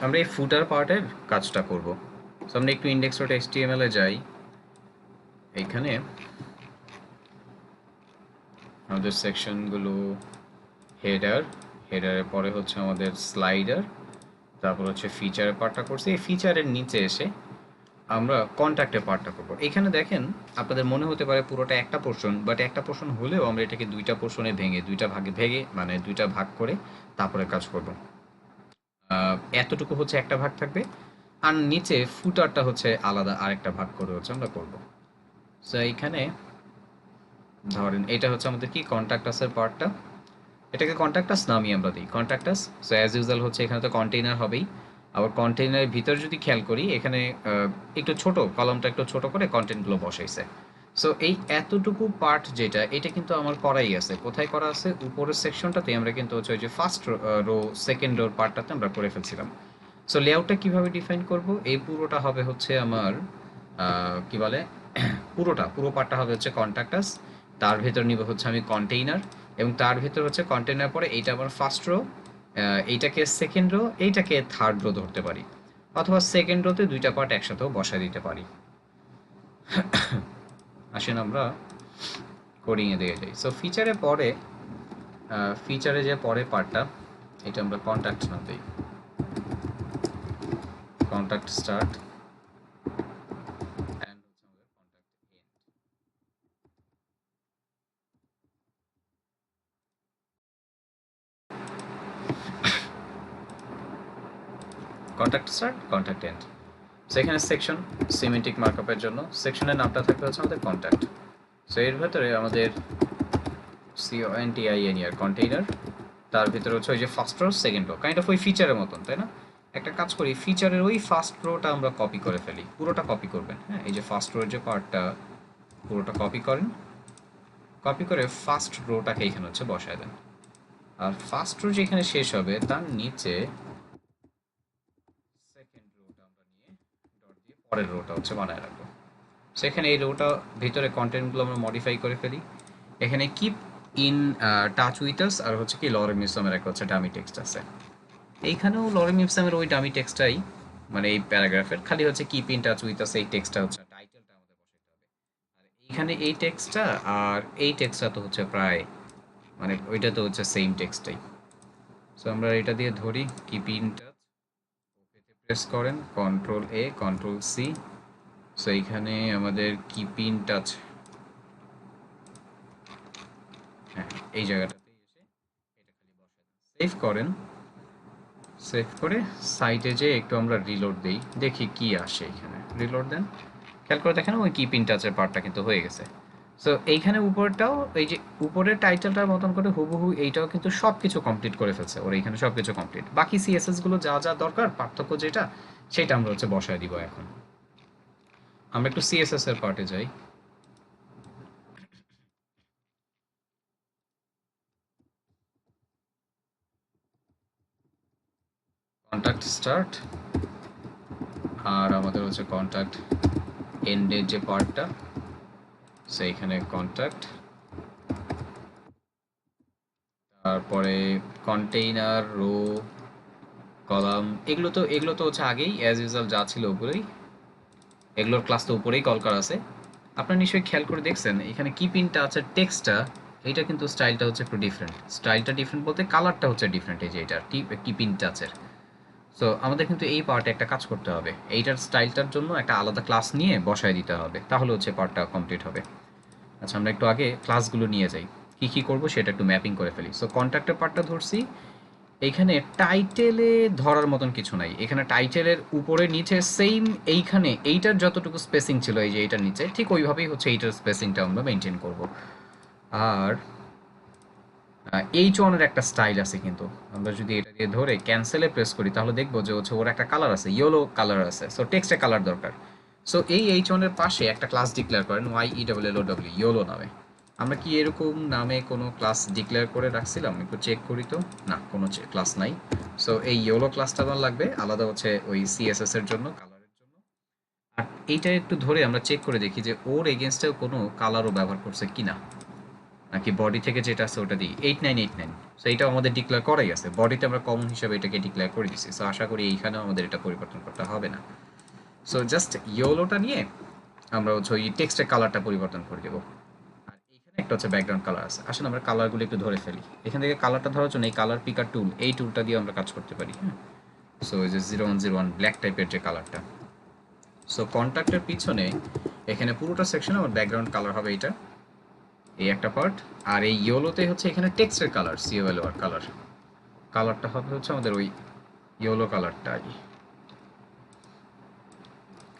আমরা এই ফুটার পার্টের কাজটা করব। সো আমরা একটু index.html এ যাই। এইখানে আমাদের সেকশনগুলো হেডার, হেডারের পরে হচ্ছে আমাদের স্লাইডার, তারপর হচ্ছে ফিচারের পার্টটা করছি। এই ফিচারের নিচে এসে আমরা কন্ট্যাক্টের পার্টটা করব। এখানে দেখেন আপনাদের মনে হতে পারে পুরোটা একটা পোর্শন, বাট একটা পোর্শন হলেও আমরা এটাকে দুইটা পোর্শনে ভেঙে, দুইটা ভাগে ভেঙে, মানে দুইটা ভাগ করে তারপরে কাজ করব। এতটুকু হচ্ছে একটা ভাগ থাকবে, আর নিচে ফুটারটা হচ্ছে আলাদা আরেকটা ভাগ করে হচ্ছে আমরা করব। সো এইখানে ধরেন এটা হচ্ছে আমাদের কি কন্ট্যাক্টাসের পার্টটা, এটাকে কন্ট্যাক্টাস নামই আমরা দিই, কন্ট্যাক্টাস। সো অ্যাজ ইউজুয়াল হচ্ছে এখানে তো কন্টেইনার হবেই। আবার কন্টেইনারের ভিতর যদি খেয়াল করি, এখানে একটু ছোট কলমটা একটু ছোট করে কন্টেন্টগুলো বসাইছে। সো এই এতটুকু পার্ট যেটা, এটা কিন্তু আমার করাই আছে। কোথায় করা আছে? উপরের সেকশনটাতে আমরা কিন্তু হচ্ছে ওই যে ফার্স্ট রো সেকেন্ড রোর পার্টটাতে আমরা করে ফেলছিলাম। সো লেআউটটা কিভাবে ডিফাইন করব? এই পুরোটা হবে হচ্ছে আমার কি বলে পুরো পার্টটা হবে হচ্ছে কন্ট্যাক্টাস, তার ভেতর নিব হচ্ছে আমি কন্টেইনার, এবং তার ভেতর হচ্ছে কন্টেইনার পরে এইটা আমার ফার্স্ট রো, এইটাকে সেকেন্ড রো, এইটাকে থার্ড রো ধরতে পারি, অথবা সেকেন্ড রোতে দুইটা পার্ট একসাথেও বসায় দিতে পারি। আসেন আমরা কোডিংয়ে দিয়ে যাই। সো ফিচারে পরে, ফিচারে যে পরে পার্টটা, এটা আমরা কন্ট্যাক্ট নাম দিই, কন্ট্যাক্ট স্টার্ট অ্যান্ড হচ্ছে আমাদের contact end. Contact start, contact end. So এখানে সেকশন সিমেন্টিক মার্কআপের জন্য সেকশনের নামটা থাকবে হচ্ছে আমাদের কন্ট্যাক্ট। সো এর ভেতরে আমাদের CONTINER কন্টেইনার, তার ভিতরে হচ্ছে ওই যে first row second rho, kind of ওই ফিচারের মতন, তাই না? একটা কাজ করি, ফিচারের ওই ফার্স্ট রোটা আমরা কপি করে ফেলি, পুরোটা কপি করবেন। হ্যাঁ, এই যে ফার্স্ট রোর যে পার্টটা, পুরোটা কপি করেন, কপি করে ফার্স্ট রোটাকে এখানে হচ্ছে বসায় দেন। আর ফার্স্ট রো যেখানে শেষ হবে তার নিচে সেকেন্ড রোটা আমরা নিয়ে ডট দিয়ে পরের রোটা হচ্ছে বানায় রাখবো। সেখানে এই রোটা ভিতরে কন্টেন্টগুলো আমরা মডিফাই করে ফেলি। এখানে keep in touch with us আর হচ্ছে কি লরেম ইপসমের একটা হচ্ছে ডামি টেক্সট আছে। এইখানেও লরেম ইপসমের ওই ডামি টেক্সটটাই, মানে এই প্যারাগ্রাফের খালি হচ্ছে কিপ ইন টাচ উইথ আস, এই টেক্সটটা হচ্ছে টাইটেলটা আমাদের বসাইতে হবে। আর এইখানে এই টেক্সটটা আর এই টেক্সটটা তো হচ্ছে প্রায়, মানে ওইটা তো হচ্ছে সেম টেক্সটটাই। সো আমরা এটা দিয়ে ধরি কিপ ইন টাচ, ওকেতে প্রেস করেন, কন্ট্রোল এ কন্ট্রোল সি। সো এইখানে আমাদের কিপ ইন টাচ, হ্যাঁ এই জায়গাটাতে এসে এটা খালি বসায় দেন, সেভ করেন। সেভ করে সাইটে যে একটু আমরা রিলোড দেই, দেখি কি আসে। এখানে রিলোড দেন, খেয়াল করে দেখেন ওই কিপ ইন টাচের পার্টটা কিন্তু হয়ে গেছে। সো এইখানে উপরটাও এই যে উপরের টাইটেলটার মতন করে হুবহু এইটাও কিন্তু সব কিছু কমপ্লিট করে ফেলছে ওর, এইখানে সব কিছু কমপ্লিট। বাকি সিএসএস গুলো যা যা দরকার পার্থক্য যেটা, সেটা আমরা হচ্ছে বসায় দিব। এখন আমরা একটু সিএসএস এর পার্টে যাই। কন্ট্যাক্ট স্টার্ট, আর আমাদের হচ্ছে কন্ট্যাক্ট এন্ডের যে পার্টটা, সেইখানে কন্ট্যাক্ট, তারপরে কন্টেইনার, রো, কলাম, এগুলো তো হচ্ছে আগেই অ্যাজ ইউজুয়াল যা ছিল উপরেই, এগুলোর ক্লাস তো উপরেই কল করা আছে। আপনারা নিশ্চয়ই খেয়াল করে দেখছেন এখানে কিপ ইন টাচের টেক্সটটা, এইটা কিন্তু স্টাইলটা হচ্ছে একটু ডিফারেন্ট। স্টাইলটা ডিফারেন্ট বলতে কালারটা হচ্ছে ডিফারেন্ট, এই যে এটা কিপ ইন টাচের। সো আমাদের কিন্তু এই পার্টে একটা কাজ করতে হবে, এইটার স্টাইলটার জন্য একটা আলাদা ক্লাস নিয়ে বসায় দিতে হবে, তাহলে হচ্ছে পার্টটা কমপ্লিট হবে। আচ্ছা আমরা একটু আগে ক্লাসগুলো নিয়ে যাই, কি কি করব সেটা একটু ম্যাপিং করে ফেলি। সো কন্ট্যাক্টের পার্টটা ধরছি। এইখানে টাইটেলে ধরার মতন কিছু নাই, এখানে টাইটেলের উপরে নিচে সেম, এইখানে এইটার যতটুকু স্পেসিং ছিল এই যে এইটার নিচে, ঠিক ওইভাবেই হচ্ছে এইটার স্পেসিংটা আমরা মেনটেন করব। আর H1 এর একটা স্টাইল আছে, কিন্তু আমরা যদি এটা দিয়ে ধরে ক্যান্সেলে প্রেস করি তাহলে দেখবো যে হচ্ছে ওর একটা কালার আছে, ইয়েলো কালার আছে। সো টেক্সটে কালার দরকার। সো এই H1 এর পাশে একটা ক্লাস ডিক্লেয়ার করেন, YELLOW, ইয়েলো নামে। আমরা কি এরকম নামে কোনো ক্লাস ডিক্লেয়ার করে রাখছিলাম? একটু চেক করি তো। না, কোনো ক্লাস নাই। সো এই ইয়েলো ক্লাসটা আমার লাগবে আলাদা হচ্ছে ওই সিএসএস এর জন্য, কালারের জন্য। আর এইটা একটু ধরে আমরা চেক করে দেখি যে ওর এগেনস্টেও কোনো কালারও ব্যবহার করছে কিনা। নাকি বডি থেকে যেটা আছে ওটা দিই 8989। সো এইটাও আমাদের ডিক্লেয়ার করাই আছে, বডিতে আমরা কমন হিসাবে এটাকে ডিক্লেয়ার করে দিচ্ছি। সো আশা করি এইখানেও আমাদের এটা পরিবর্তন করতে হবে না। সো জাস্ট ইয়েলোটা নিয়ে আমরা হচ্ছে ওই টেক্সটের কালারটা পরিবর্তন করে দেবো। আর এইখানে একটা হচ্ছে ব্যাকগ্রাউন্ড কালার আছে, আসলে আমরা কালারগুলো একটু ধরে ফেলি। এখান থেকে কালারটা ধরার জন্য এই কালার পিকার টুল, এই টুলটা দিয়ে আমরা কাজ করতে পারি। হ্যাঁ, সো এই যে 0101 ব্ল্যাক টাইপের যে কালারটা। সো কন্ট্যাক্টের পিছনে এখানে পুরোটা সেকশনে আমার ব্যাকগ্রাউন্ড কালার হবে এটা, এই একটা পার্ট। আর এই ইয়েলোতে হচ্ছে এখানে টেক্সটের কালার, সিওএলওআর কালার, কালারটা হবে হচ্ছে আমাদের ওই ইয়েলো কালারটাই,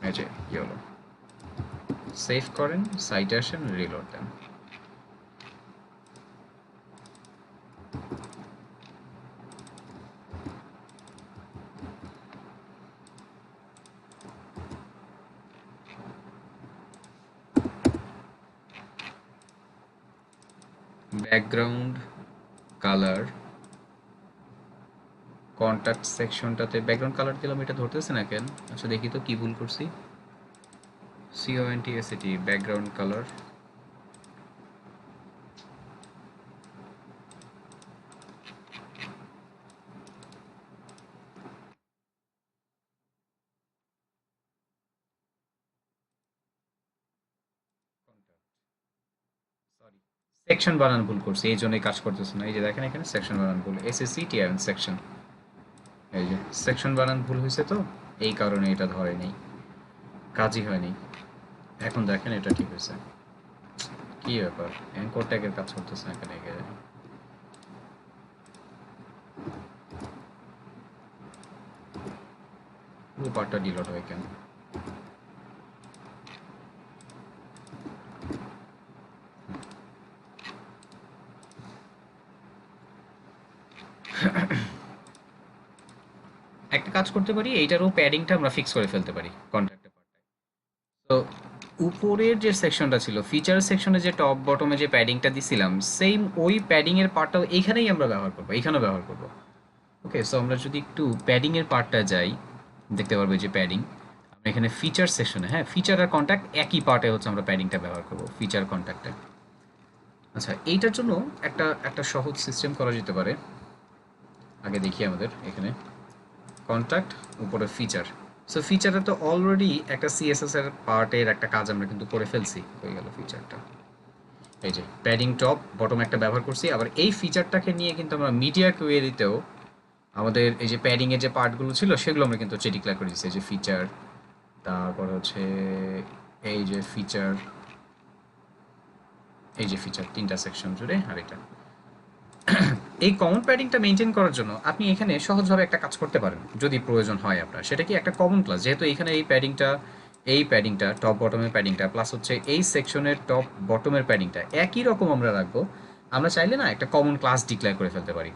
এই যে ইয়েলো। সেভ করেন, সাইটে আসেন, রিলোড দেন। ব্যাকগ্রাউন্ড কালার কন্ট্যাক্ট সেকশনটাতে ব্যাকগ্রাউন্ড কালার দিলাম, এটা ধরতেছে না কেন? আচ্ছা দেখি তো কি ভুল করছি। CONTST background colour, sorry section বানান ভুল করছি, এই জন্যই কাজ করতেছে না। এই যে দেখেন এখানে সেকশন বানান ভুল, SSCTR সেকশন, এই যে সেকশন বানান ভুল হয়েছে, তো এই কারণে এটা ধরে নেই, কাজই হয়নি। এখন দেখেন এটা ঠিক হয়েছে। কি ব্যাপার, অ্যাঙ্কর ট্যাগের কাজ করতেছে না কেন? পুরো পার্টটা ডিলোট হয় কেন? একটা কাজ করতে পারি, এইটারও প্যাডিংটা আমরা ফিক্স করে ফেলতে পারি কন্ট্রাক্টের পার্টটায়। তো উপরের যে সেকশনটা ছিল, ফিচার সেকশনে যে টপ বটমে যে প্যাডিংটা দিছিলাম, সেম ওই প্যাডিং এর পার্টটাও এইখানেই আমরা ব্যবহার করবো, এইখানেও ব্যবহার করবো। ওকে, সো আমরা যদি একটু প্যাডিং এর পার্টটা যাই, দেখতে পারবো যে প্যাডিং আমরা এখানে ফিচার সেকশনে, হ্যাঁ ফিচার আর কন্ট্যাক্ট একই পার্টে হচ্ছে আমরা প্যাডিংটা ব্যবহার করবো, ফিচার কন্ট্যাক্টে। আচ্ছা, এইটার জন্য একটা একটা সহজ সিস্টেম করা যেতে পারে। আগে দেখি আমাদের এখানে কন্ট্যাক্ট, উপরে ফিচার। সো ফিচারে তো অলরেডি একটা সিএসএস এর পার্টের একটা কাজ আমরা কিন্তু করে ফেলছি, হয়ে গেল ফিচারটা। এই যে প্যাডিং টপ বটম একটা ব্যবহার করছি, আবার এই ফিচারটাকে নিয়ে কিন্তু আমরা মিডিয়া কোয়েরিতেও আমাদের এই যে প্যাডিং এর যে পার্টগুলো ছিল সেগুলো আমরা কিন্তু হচ্ছে ডিক্লেয়ার করে দিচ্ছি। এই যে ফিচার, তারপর হচ্ছে এই যে ফিচার, এই যে ফিচার, তিনটা সেকশন জুড়ে। আর এটা এই কমন প্যাডিংটা মেনটেন করার জন্য আপনি এখানে সহজভাবে একটা কাজ করতে পারেন যদি প্রয়োজন হয় আপনার, সেটা কি একটা কমন ক্লাস, যেহেতু এখানে এই প্যাডিংটা টপ বটমের প্যাডিংটা প্লাস হচ্ছে এই সেকশনের টপ বটমের প্যাডিংটা একই রকম আমরা রাখবো। আমরা চাইলে না একটা কমন ক্লাস ডিক্লেয়ার করে ফেলতে পারি।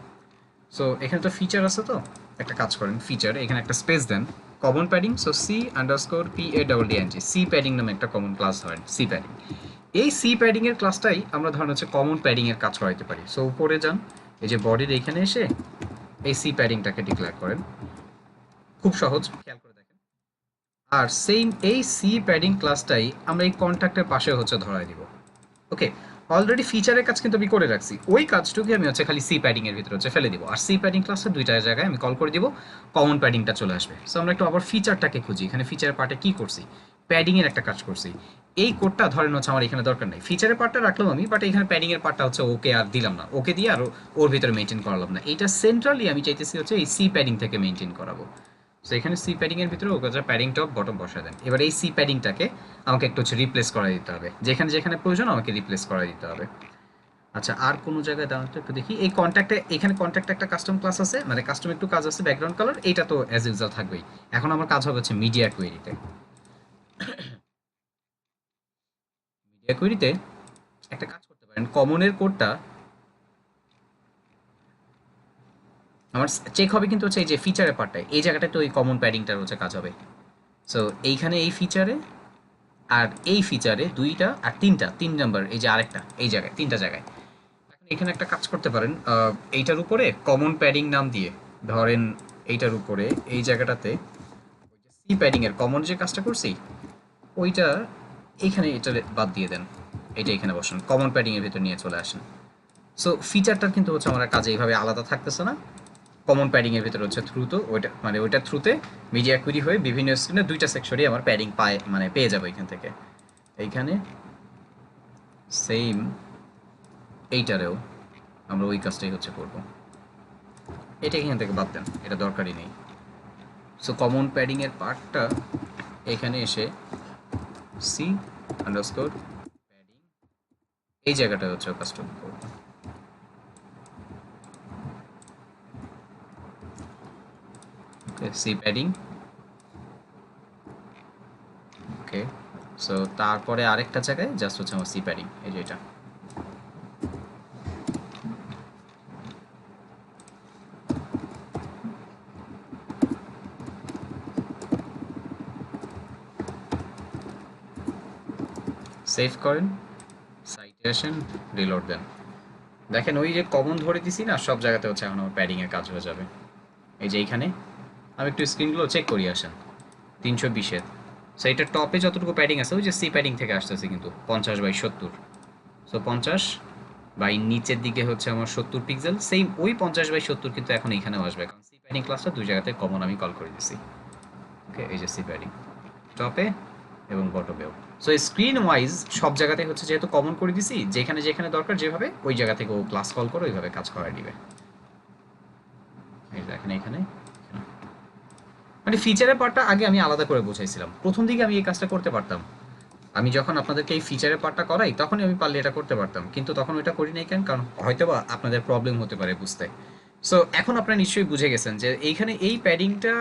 সো এখানে তো ফিচার আছে, তো একটা কাজ করেন, ফিচার এখানে একটা স্পেস দেন, common padding, so C_PADDING, C padding নামে একটা কমন ক্লাস ধরেন, সি প্যাডিং। এই সি প্যাডিং এর ক্লাসটাই আমরা ধরেন হচ্ছে কমন প্যাডিং এর কাজ করাইতে পারি। সো উপরে যান, এই যে বডির এখানে এসে এই সি প্যাডিংটাকে ডিক্লেয়ার করেন, খুব সহজ, খেয়াল করে দেখেন। আর সেম এই সি প্যাডিং ক্লাসটাই আমরা এই কন্ট্যাক্টের পাশে হচ্ছে ধরাই দিব। ওকে, অলরেডি ফিচারের কাজ কিন্তু আমি করে রাখছি, ওই কাজটুকু আমি হচ্ছে খালি সি প্যাডিং এর ভিতরে হচ্ছে ফেলে দিব। আর সি প্যাডিং ক্লাসের দুইটা জায়গায় আমি কল করে দিব, কমন প্যাডিংটা চলে আসবে। সো আমরা একটু আবার ফিচারটাকে খুঁজি, এখানে ফিচারের পার্টে কি করছি, প্যাডিং এর একটা কাজ করছি। এই কোডটা ধরেন হচ্ছে আমার এখানে দরকার নেই, ফিচারের পার্টটা রাখলাম আমি, বাট এখানে প্যাডিং এর পার্টটা হচ্ছে ওকে আর দিলাম না, ওকে দিয়ে আর ওর ভিতরে মেনটেন করালাম না। এইটা সেন্ট্রালি আমি চাইতেছি হচ্ছে এই সি প্যাডিং থেকে মেনটেন করাবো। সো এখানে সি প্যাডিং এর ভিতরে ওকে প্যাডিং টপ বটম বসায় দেন। এবার এই সি প্যাডিংটাকে আমাকে একটু হচ্ছে রিপ্লেস করা দিতে হবে, যেখানে যেখানে প্রয়োজন আমাকে রিপ্লেস করা দিতে হবে। আচ্ছা, আর কোনো জায়গায় দাঁড়ান তো একটু দেখি, এই কন্ট্যাক্টে, এখানে কন্ট্যাক্টে একটা কাস্টম ক্লাস আছে, মানে কাস্টম একটু কাজ আছে, ব্যাকগ্রাউন্ড কালার, এইটা তো অ্যাজ ইউজুয়াল থাকবেই। এখন আমার কাজ হবে হচ্ছে মিডিয়া কোয়েরিতে। মিডিয়া কোয়েরিতে একটা কাজ করতে পারেন, কমনের কোডটা আমার চেক হবে কিন্তু হচ্ছে এই যে ফিচারের পার্টটায়, এই জায়গাটায় তো ওই কমন প্যাডিংটার হচ্ছে কাজ হবে। সো এইখানে এই ফিচারে আর এই ফিচারে দুইটা আর তিনটা, তিন নাম্বার এই যে আরেকটা, এই জায়গায় তিনটা জায়গায়। এখন এখানে একটা কাজ করতে পারেন, এইটার উপরে কমন প্যাডিং নাম দিয়ে ধরেন, এইটার উপরে এই জায়গাটাতে সি প্যাডিং এর কমন যে কাজটা করছি ওইটা এইখানে এটা বাদ দিয়ে দেন। এটা এখানে বসান, কমন প্যাডিং এর ভিতর নিয়ে চলে আসেন। সো ফিচারটা কিন্তু হচ্ছে আমার কাজে এইভাবে আলাদা থাকতেছে না, কমন প্যাডিং এর ভিতরে হচ্ছে থ্রু তো ওইটা মানে ওইটার থ্রুতে মিডিয়া কুইরি হয়ে বিভিন্ন স্ক্রিনে দুইটা সেকশনই আমার প্যাডিং পায় মানে পেয়ে যাবে এখান থেকে। এইখানে সেম এইটারেও আমরা ওই কাজটাই হচ্ছে করব। এটা এখান থেকে বাদ দেন, এটা দরকারই নেই। সো কমন প্যাডিং এর পার্টটা এখানে এসে সি আন্ডারস্কোর প্যাডিং এই জায়গাটা হচ্ছে কাস্টম করব। ওকে, সি প্যাডিং। ওকে, সো তারপরে আরেকটা জায়গায় জাস্ট হচ্ছে আমার সি প্যাডিং, এই যে এটা। সেভ করেন, সাইটে আসেন, রিলোড দেন। দেখেন ওই যে কমন ধরে দিছি না, সব জায়গাতে হচ্ছে এখন আমার প্যাডিং এর কাজ হয়ে যাবে। এই যে এইখানে আমি একটু স্ক্রিনগুলো চেক করি আসেন, 320-এর। সো এটা টপে যতটুকু প্যাডিং আছে ওই যে সি প্যাডিং থেকে আসতেছে কিন্তু 50/70। সো 50 বাই নিচের দিকে হচ্ছে আমার 70 পিক্সেল, সেম ওই 50/70 কিন্তু এখন এইখানেও আসবে, কারণ সি প্যাডিং ক্লাসটা দুই জায়গাতে কমন আমি কল করে দিছি। ওকে, এই যে সি প্যাডিং টপে এবং বটমেও। সো স্ক্রিন ওয়াইজ সব জায়গাতে হচ্ছে যেহেতু কমন করে দিছি, যেখানে যেখানে দরকার যেভাবে ওই জায়গা থেকে ও ক্লাস কল করে ওইভাবে কাজ করায় দিবে। এই দেখেন এখানে মানে ফিচারের পার্টটা আগে আমি আলাদা করে বুঝাইছিলাম, প্রথম দিকে আমি এই কাজটা করতে পারতাম। আমি যখন আপনাদেরকে এই ফিচারের পার্টটা করাই তখনই আমি পারলে এটা করতে পারতাম, কিন্তু তখন ওইটা করি নাই কেন, কারণ হয়তোবা আপনাদের প্রবলেম হতে পারে বুঝতে। সো এখন আপনারা নিশ্চয়ই বুঝে গেছেন যে এইখানে এই প্যাডিংটা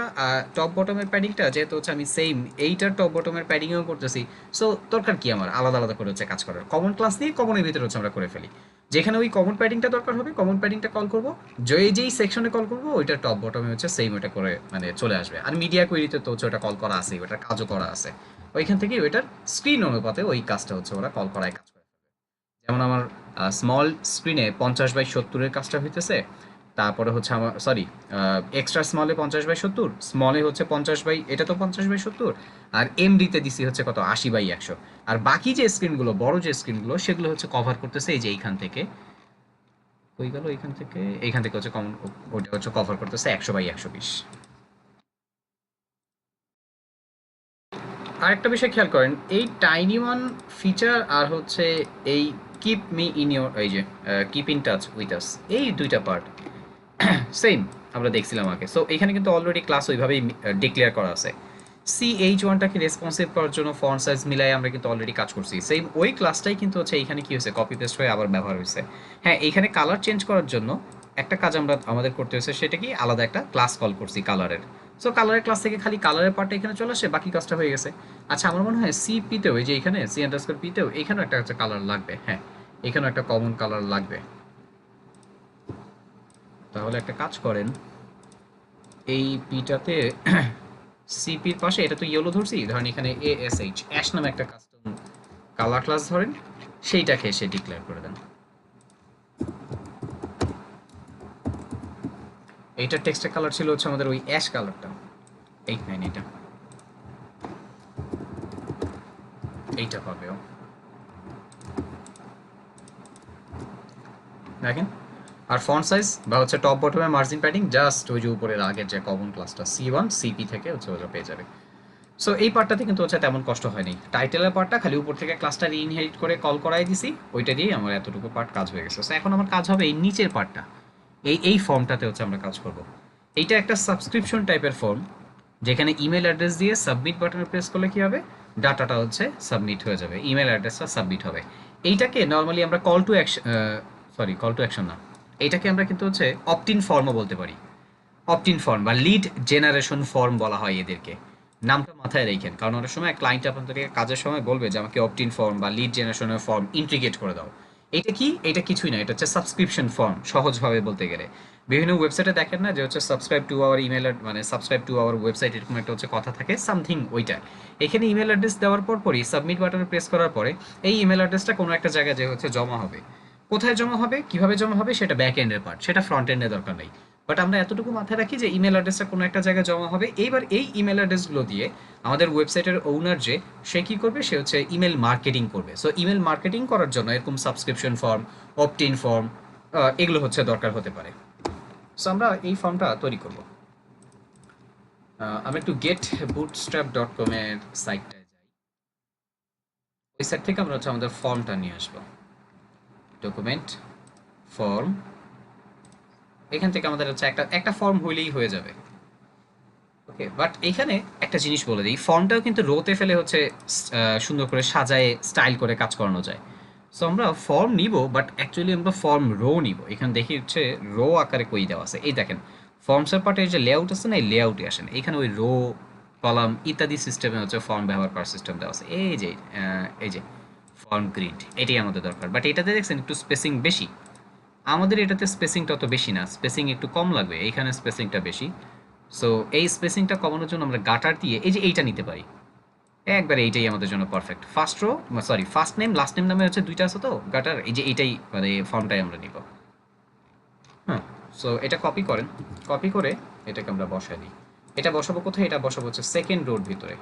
টপ বটমের প্যাডিংটা যেহেতু হচ্ছে আমি সেম এইটার টপ বটমের প্যাডিংও করতেছি। সো দরকার কি আমার আলাদা আলাদা করে হচ্ছে কাজ করার, কমন ক্লাস দিয়ে কমনের ভিতরে হচ্ছে আমরা করে ফেলি। যেখানে ওই কমন প্যাডিংটা দরকার হবে কমন প্যাডিংটা কল করবো, যেই সেকশনে কল করবো ওইটা টপ বটমে হচ্ছে সেম ওইটা করে মানে চলে আসবে। আর মিডিয়া কোয়েরিতে তো হচ্ছে ওটা কল করা আছে, ওটার কাজও করা আছে, ওইখান থেকে ওইটার স্ক্রিন অনুপাতে ওই কাজটা হচ্ছে ওরা কল করায় কাজ করে। যেমন আমার স্মল স্ক্রিনে 50/70-এর কাজটা হইতেছে, তারপরে হচ্ছে আমার সরি এক্সট্রা স্মলে 50/70, স্মলে হচ্ছে 50 এটা তো 50/70, আর এমডিতে দিছি হচ্ছে কত 80/100। আর বাকি যে স্ক্রিনগুলো বড় যে স্ক্রিনগুলো সেগুলো হচ্ছে কভার করতেছে এই যে এইখান থেকে কই গেল, এইখান থেকে হচ্ছে কমন ওইটা হচ্ছে কভার করতেছে 100/120। আরেকটা বিষয় খেয়াল করেন, এই টাইনি ওয়ান ফিচার আর হচ্ছে এই কিপ মি ইন ইয়োর এই যে কিপ ইন টাচ উইথ আস, এই দুইটা পার্ট সেম আমরা দেখছিলাম আগে। সো এখানে কিন্তু অলরেডি ক্লাস ওইভাবেই ডিক্লেয়ার করা আছে। CH1টাকে রেসপন্সিভ করার জন্য ফন্ট সাইজ মিলাই আমরা কিন্তু অলরেডি কাজ করছি, সেম ওই ক্লাসটাই কিন্তু হচ্ছে এইখানে কি হয়েছে কপি পেস্ট হয়ে আবার ব্যবহার হয়েছে। হ্যাঁ, এইখানে কালার চেঞ্জ করার জন্য একটা কাজ আমাদের করতে হয়েছে, সেটা কি আলাদা একটা ক্লাস কল করছি কালারের। সো কালারের ক্লাস থেকে খালি কালারের পার্টটা এখানে চলে আসে, বাকি কাজটা হয়ে গেছে। আচ্ছা, আমার মনে হয় সিপিতেও এই যে এখানে C_P-তেও এখানেও একটা হচ্ছে কালার লাগবে। হ্যাঁ, এখানেও একটা কমন কালার লাগবে। তাহলে একটা কাজ করেন, এই পিটাতে সিপির পাশে এটা তো ইয়েলো ধরছি, ধরেন এখানে ASH অ্যাশ নামে একটা কাস্টম কালার ক্লাস ধরেন, সেইটাকে এসে ডিক্লেয়ার করে দেন। এইটার টেক্সটের কালার ছিল হচ্ছে আমাদের ওই অ্যাশ কালারটা, 89 এইটা পাবেও। দেখেন, আর ফন্ট সাইজ বা হচ্ছে টপ বটমের মার্জিন প্যাডিং জাস্ট ওই যে উপরের আগের যে কমন ক্লাসটা C1 CP থেকে হচ্ছে ওটা পেয়ে যাবে। সো এই পার্টটাতে কিন্তু হচ্ছে তেমন কষ্ট হয়নি, টাইটেলের পার্টটা খালি উপর থেকে ক্লাসটা রিইনহেরিট করে কল করাই দিছি, ওইটা দিয়েই আমার এতটুকু পার্ট কাজ হয়ে গেছে। সো এখন আমার কাজ হবে এই নিচের পার্টটা, এই ফর্মটাতে হচ্ছে আমরা কাজ করব। এইটা একটা সাবস্ক্রিপশন টাইপের ফর্ম, যেখানে ইমেল অ্যাড্রেস দিয়ে সাবমিট বাটনে প্রেস করলে কি হবে, ডাটাটা হচ্ছে সাবমিট হয়ে যাবে, ইমেল অ্যাড্রেসটা সাবমিট হবে। এইটাকে নর্মালি আমরা কল টু অ্যাকশন না, এইটাকে আমরা কিন্তু হচ্ছে অপটিন ফর্মও বলতে পারি। অপটিন ফর্ম বা লিড জেনারেশন ফর্ম বলা হয় এদেরকে, নামটা মাথায় রেখেন, কারণ অনেক সময় ক্লায়েন্ট আপনাদেরকে কাজের সময় বলবে যে আমাকে অপটিন ফর্ম বা লিড জেনারেশনের ফর্ম ইন্টিগ্রেট করে দাও। এটা কি, এটা কিছুই না, এটা হচ্ছে সাবস্ক্রিপশন ফর্ম সহজভাবে বলতে গেলে। বিভিন্ন ওয়েবসাইটে দেখেন না যে হচ্ছে সাবস্ক্রাইব টু আওয়ার ইমেল, মানে সাবস্ক্রাইব টু আওয়ার ওয়েবসাইট, এরকম একটা হচ্ছে কথা থাকে সামথিং ওইটা। এখানে ইমেল অ্যাড্রেস দেওয়ার পরই সাবমিট বাটনে প্রেস করার পরে এই ইমেল অ্যাড্রেসটা কোনো একটা জায়গায় যে হচ্ছে জমা হবে। কোথায় জমা হবে, কিভাবে জমা হবে, সেটা ব্যাক এন্ডের পার্ট, সেটা ফ্রন্ট এন্ডে দরকার নেই। বাট আমরা এতটুকু মাথায় রাখি যে ইমেল অ্যাড্রেসটা কোনো একটা জায়গায় জমা হবে। এইবার এই ইমেল অ্যাড্রেসগুলো দিয়ে আমাদের ওয়েবসাইটের ওনার যে সে কী করবে, সে হচ্ছে ইমেল মার্কেটিং করবে। সো ইমেল মার্কেটিং করার জন্য এরকম subscription form, opt in form, এগুলো হচ্ছে দরকার হতে পারে। সো আমরা এই ফর্মটা তৈরি করব। আমরা একটু getbootstrap.com এর সাইটটায় যাই। ওই সাইট থেকে আমরা হচ্ছে আমাদের ফর্মটা নিয়ে আসবো। ডকুমেন্ট, ফর্ম, এখান থেকে আমাদের হচ্ছে একটা ফর্ম হইলেই হয়ে যাবে। ওকে, বাট এখানে একটা জিনিস বলে দিই, ফর্মটাও কিন্তু রোতে ফেলে হচ্ছে সুন্দর করে সাজায় স্টাইল করে কাজ করানো যায়। সো আমরা ফর্ম নিব, বাট অ্যাকচুয়ালি আমরা ফর্ম রো নিব। এখানে দেখি হচ্ছে রো আকারে কই দেওয়া আছে। এই দেখেন ফর্মসের পার্টে যে লেআউট আছে না, এই লেআউটে আসেন, এখানে ওই রো, কলাম ইত্যাদি সিস্টেমে হচ্ছে ফর্ম ব্যবহার করার সিস্টেম দেওয়া আছে। এই যে ফর্ম গ্রিড, এটাই আমাদের দরকার। বাট এটাতে দেখছেন একটু স্পেসিং বেশি, আমাদের এটাতে স্পেসিংটা অত বেশি না, স্পেসিং একটু কম লাগবে, এইখানে স্পেসিংটা বেশি। সো এই স্পেসিংটা কমানোর জন্য আমরা গাটার দিয়ে এই যে এইটা নিতে পারি, একবারে এইটাই আমাদের জন্য perfect. First name last name নামে হচ্ছে দুইটা আছে তো গাটার, এই যে এইটাই মানে ফর্মটাই আমরা নিব। হ্যাঁ, সো এটা কপি করেন, কপি করে এটাকে আমরা বসাই দিই। এটা বসাবো কোথায়? এটা বসাবো হচ্ছে সেকেন্ড রোর ভিতরে।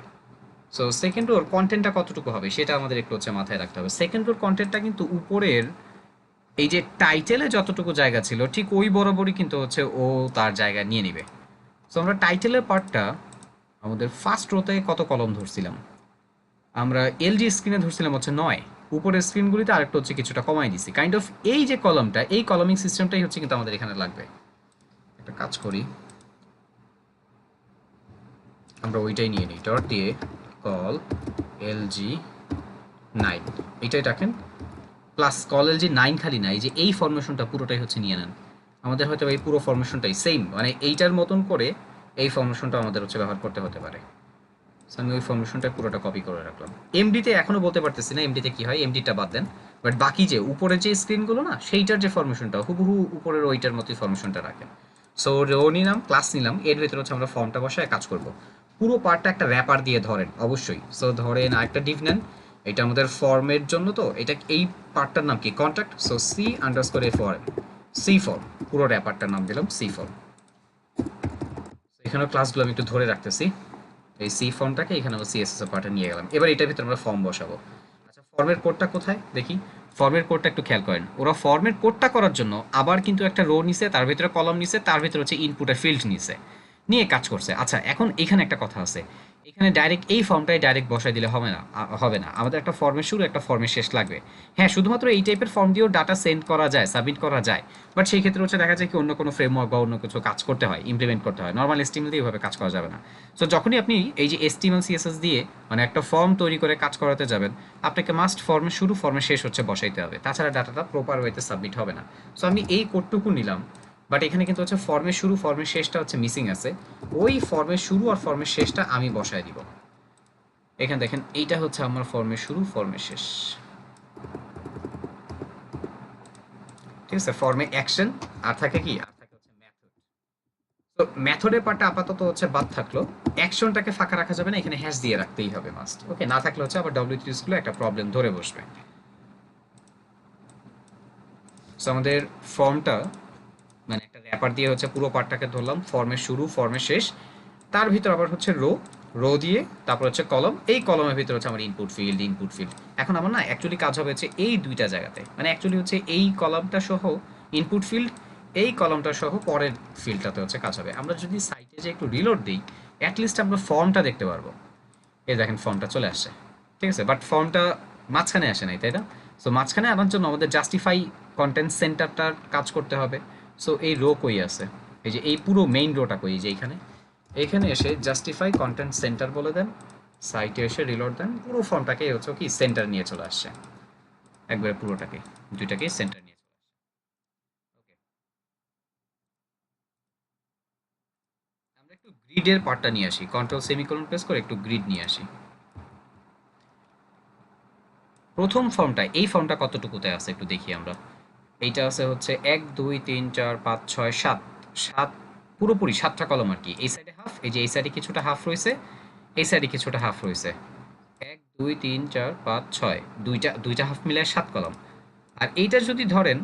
সো সেকেন্ড রোর কন্টেন্টটা কতটুকু হবে সেটা আমাদের একটু হচ্ছে মাথায় রাখতে হবে। সেকেন্ড রোর কন্টেন্টটা কিন্তু উপরের এই যে টাইটেলে যতটুকু জায়গা ছিল ঠিক ওই বরাবরই কিন্তু হচ্ছে ও তার জায়গা নিয়ে নিবে। সো আমরা টাইটেলের পার্টটা আমাদের ফার্স্ট রোতে কত কলম ধরছিলাম, আমরা এলজি স্ক্রিনে ধরছিলাম হচ্ছে 9, উপরের স্ক্রিনগুলিতে আরেকটা হচ্ছে কিছুটা কমাই দিছি কাইন্ড অফ। এই যে কলমটা, এই কলমিং সিস্টেমটাই হচ্ছে কিন্তু আমাদের এখানে লাগবে। একটা কাজ করি, আমরা ওইটাই নিয়ে নিই, ডট দিয়ে কল এলজি 9 এইটাই রাখেন, প্লাস কল এলজি 9 খালি না, এই যে এই ফরমেশনটা পুরোটাই হচ্ছে নিয়ে নেন। আমাদের হয়তো এই পুরো ফরমেশনটাই সেম, মানে এইটার মতন করে এই ফরমেশনটা আমাদের হচ্ছে ব্যবহার করতে হতে পারে। সো আমি ওই ফরমেশনটা পুরোটা কপি করে রাখলাম। এমডিতে এখনো বলতে পারতেছি না এমডিতে কি হয়, এমডিটা বাদ দেন। বাট বাকি যে উপরের যে স্ক্রিনগুলো না, সেইটার যে ফরমেশনটা হুবহু উপরের ওইটার মতোই ফরমেশনটা রাখেন। সো রো নিলাম, ক্লাস নিলাম, এর ভেতরে হচ্ছে আমরা ফর্মটা বসায় কাজ করব। পুরো পার্টটা একটা র্যাপার দিয়ে ধরেন অবশ্যই। সো ধরেন আরেকটা ডিভ নেন, এটা আমাদের ফর্মের জন্য, তো এটা এই পার্টটার নাম কি? কন্ট্যাক্ট। সো সি আন্ডারস্কোর এ ফর্ম, সি ফর্ম, পুরো র্যাপারটার নাম দিলাম সি ফর্ম। এখানেও ক্লাসগুলো আমি একটু ধরে রাখতেছি। এই সি ফর্মটাকে এখানে আমরা সিএসএস এর পার্টে নিয়ে গেলাম। এবার এটার ভিতরে আমরা ফর্ম বসাবো। আচ্ছা, ফর্মের কোডটা কোথায় দেখি? ফর্মের কোডটা একটু খেয়াল করেন, ওরা ফর্মের কোডটা করার জন্য আবার কিন্তু একটা রো নিছে, তার ভিতরে কলম নিছে, তার ভিতরে হচ্ছে ইনপুটের ফিল্ড নিছে, নিয়ে কাজ করছে। আচ্ছা, এখন এখানে একটা কথা আছে, এখানে ডাইরেক্ট এই ফর্মটাই ডাইরেক্ট বসাই দিলে হবে না, আমাদের একটা ফর্মের শুরু একটা ফর্মের শেষ লাগবে। হ্যাঁ, শুধুমাত্র এই টাইপের ফর্ম দিয়েও ডাটা সেন্ড করা যায়, সাবমিট করা যায়, বাট সেই ক্ষেত্রে হচ্ছে দেখা যায় কি অন্য কোনো ফ্রেমওয়ার্ক বা অন্য কিছু কাজ করতে হয়, ইমপ্লিমেন্ট করতে হয়, নর্মাল এসটিএমএল দিয়ে এভাবে কাজ করা যাবে না। সো যখনই আপনি এই যে এসটিএমএল সিএসএস দিয়ে মানে একটা ফর্ম তৈরি করে কাজ করাতে যাবেন, আপনাকে মাস্ট ফর্মের শুরু ফর্মের শেষ হচ্ছে বসাইতে হবে, তাছাড়া ডাটাটা প্রপার ওয়েতে সাবমিট হবে না। সো আমি এই কোডটুকু নিলাম, বাট এখানে কিন্তু হচ্ছে ফর্মের শুরু ফর্মের শেষটা হচ্ছে মিসিং আছে, ওই ফর্মের শুরু আর ফর্মের শেষটা আমি বসায় দিব। এখানে দেখেন এইটা হচ্ছে আমার ফর্মের শুরু ফর্মের শেষ, ঠিক আছে? ফর্মে অ্যাকশন আর থাকে কি, আর থাকে হচ্ছে মেথড। তো মেথডের পার্টটা আপাতত হচ্ছে বাদ থাকলো, অ্যাকশনটাকে ফাঁকা রাখা যাবে না, এখানে হ্যাশ দিয়ে রাখতেই হবে মাস্ট। ওকে, না থাকলে হচ্ছে আবার ডব্লিউটিএস গুলো একটা প্রবলেম ধরে বসবে। সো আমাদের ফর্মটা মানে একটা র্যাপার দিয়ে হচ্ছে পুরো পার্টটাকে ধরলাম, ফর্মের শুরু ফর্মের শেষ, তার ভিতর আবার হচ্ছে রো, রো দিয়ে তারপর হচ্ছে কলম, এই কলমের ভিতরে হচ্ছে আমার ইনপুট ফিল্ড। এখন আমার না অ্যাকচুয়ালি কাজ হবে হচ্ছে এই দুইটা জায়গাতে, মানে অ্যাকচুয়ালি হচ্ছে এই কলামটা সহ ইনপুট ফিল্ড, এই কলমটা সহ পরের ফিল্ডটাতে হচ্ছে কাজ হবে। আমরা যদি সাইটে যে একটু রিলোড দিই, অ্যাটলিস্ট আমরা ফর্মটা দেখতে পারবো। এই দেখেন ফর্মটা চলে আসছে, ঠিক আছে? বাট ফর্মটা মাঝখানে আসে নাই, তাই না? সো মাঝখানে আনার জন্য আমাদের জাস্টিফাই কন্টেন্ট সেন্টারটার কাজ করতে হবে। সো এই রো কই আছে, এই যে এই পুরো মেইন রোটা কই, যে এইখানে, এইখানে এসে জাস্টিফাই কন্টেন্ট সেন্টার বলে দেন, সাইটে এসে রিলোড দেন, পুরো ফর্মটাকে হচ্ছে কি সেন্টার নিয়ে চলে আসছে, একবারে পুরোটাকে, দুইটাকে সেন্টার নিয়ে চলে আসছে। ওকে, আমরা একটু গ্রিডের পার্টটা নিয়ে আসি, কন্ট্রোল সেমিকোলন প্রেস করে একটু গ্রিড নিয়ে আসি। প্রথম ফর্মটা, এই ফর্মটা কতটুকুতে আছে একটু দেখি আমরা। এইটা আছে হচ্ছে 1 2 3 4 5 6 7, 7 পুরোপুরি 7টা কলম আর কি। এই সাইডে হাফ, এই যে এই সাইডে কিছুটা হাফ রয়েছে, এই সাইডে কিছুটা হাফ রয়েছে, 1 2 3 4 5 6, দুইটা দুইটা হাফ মিলে 7 কলম। আর এইটা যদি ধরেন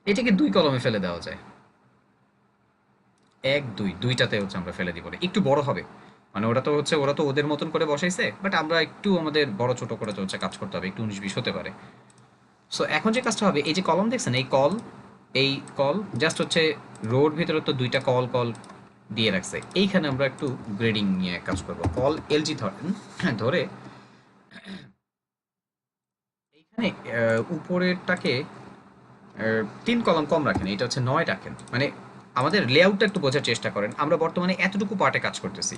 এটাকে দুই কলমে ফেলে দেওয়া যায়, এক দুই দুইটাতে হচ্ছে আমরা ফেলে দিব, একটু বড় হবে, মানে ওরা তো ওদের মতন করে বসাইছে, বাট আমরা একটু আমাদের বড় ছোট করে তো হচ্ছে কাজ করতে হবে, একটু 19-20 হতে পারে। সো এখন যে কাজটা হবে, এই যে কলম দেখছেন, এই কল জাস্ট হচ্ছে রোড ভিতরে তো দুইটা কল কল দিয়ে রাখছে, এইখানে আমরা একটু গ্রেডিং নিয়ে কাজ করব। কল এলজি ধরেন, ধরে এইখানে উপরেরটাকে 3 কলাম কম রাখেন, এটা হচ্ছে 9 রাখেন, মানে আমাদের লেআউটটা একটু বোঝার চেষ্টা করেন। আমরা বর্তমানে এতটুকু পার্টে কাজ করতেছি,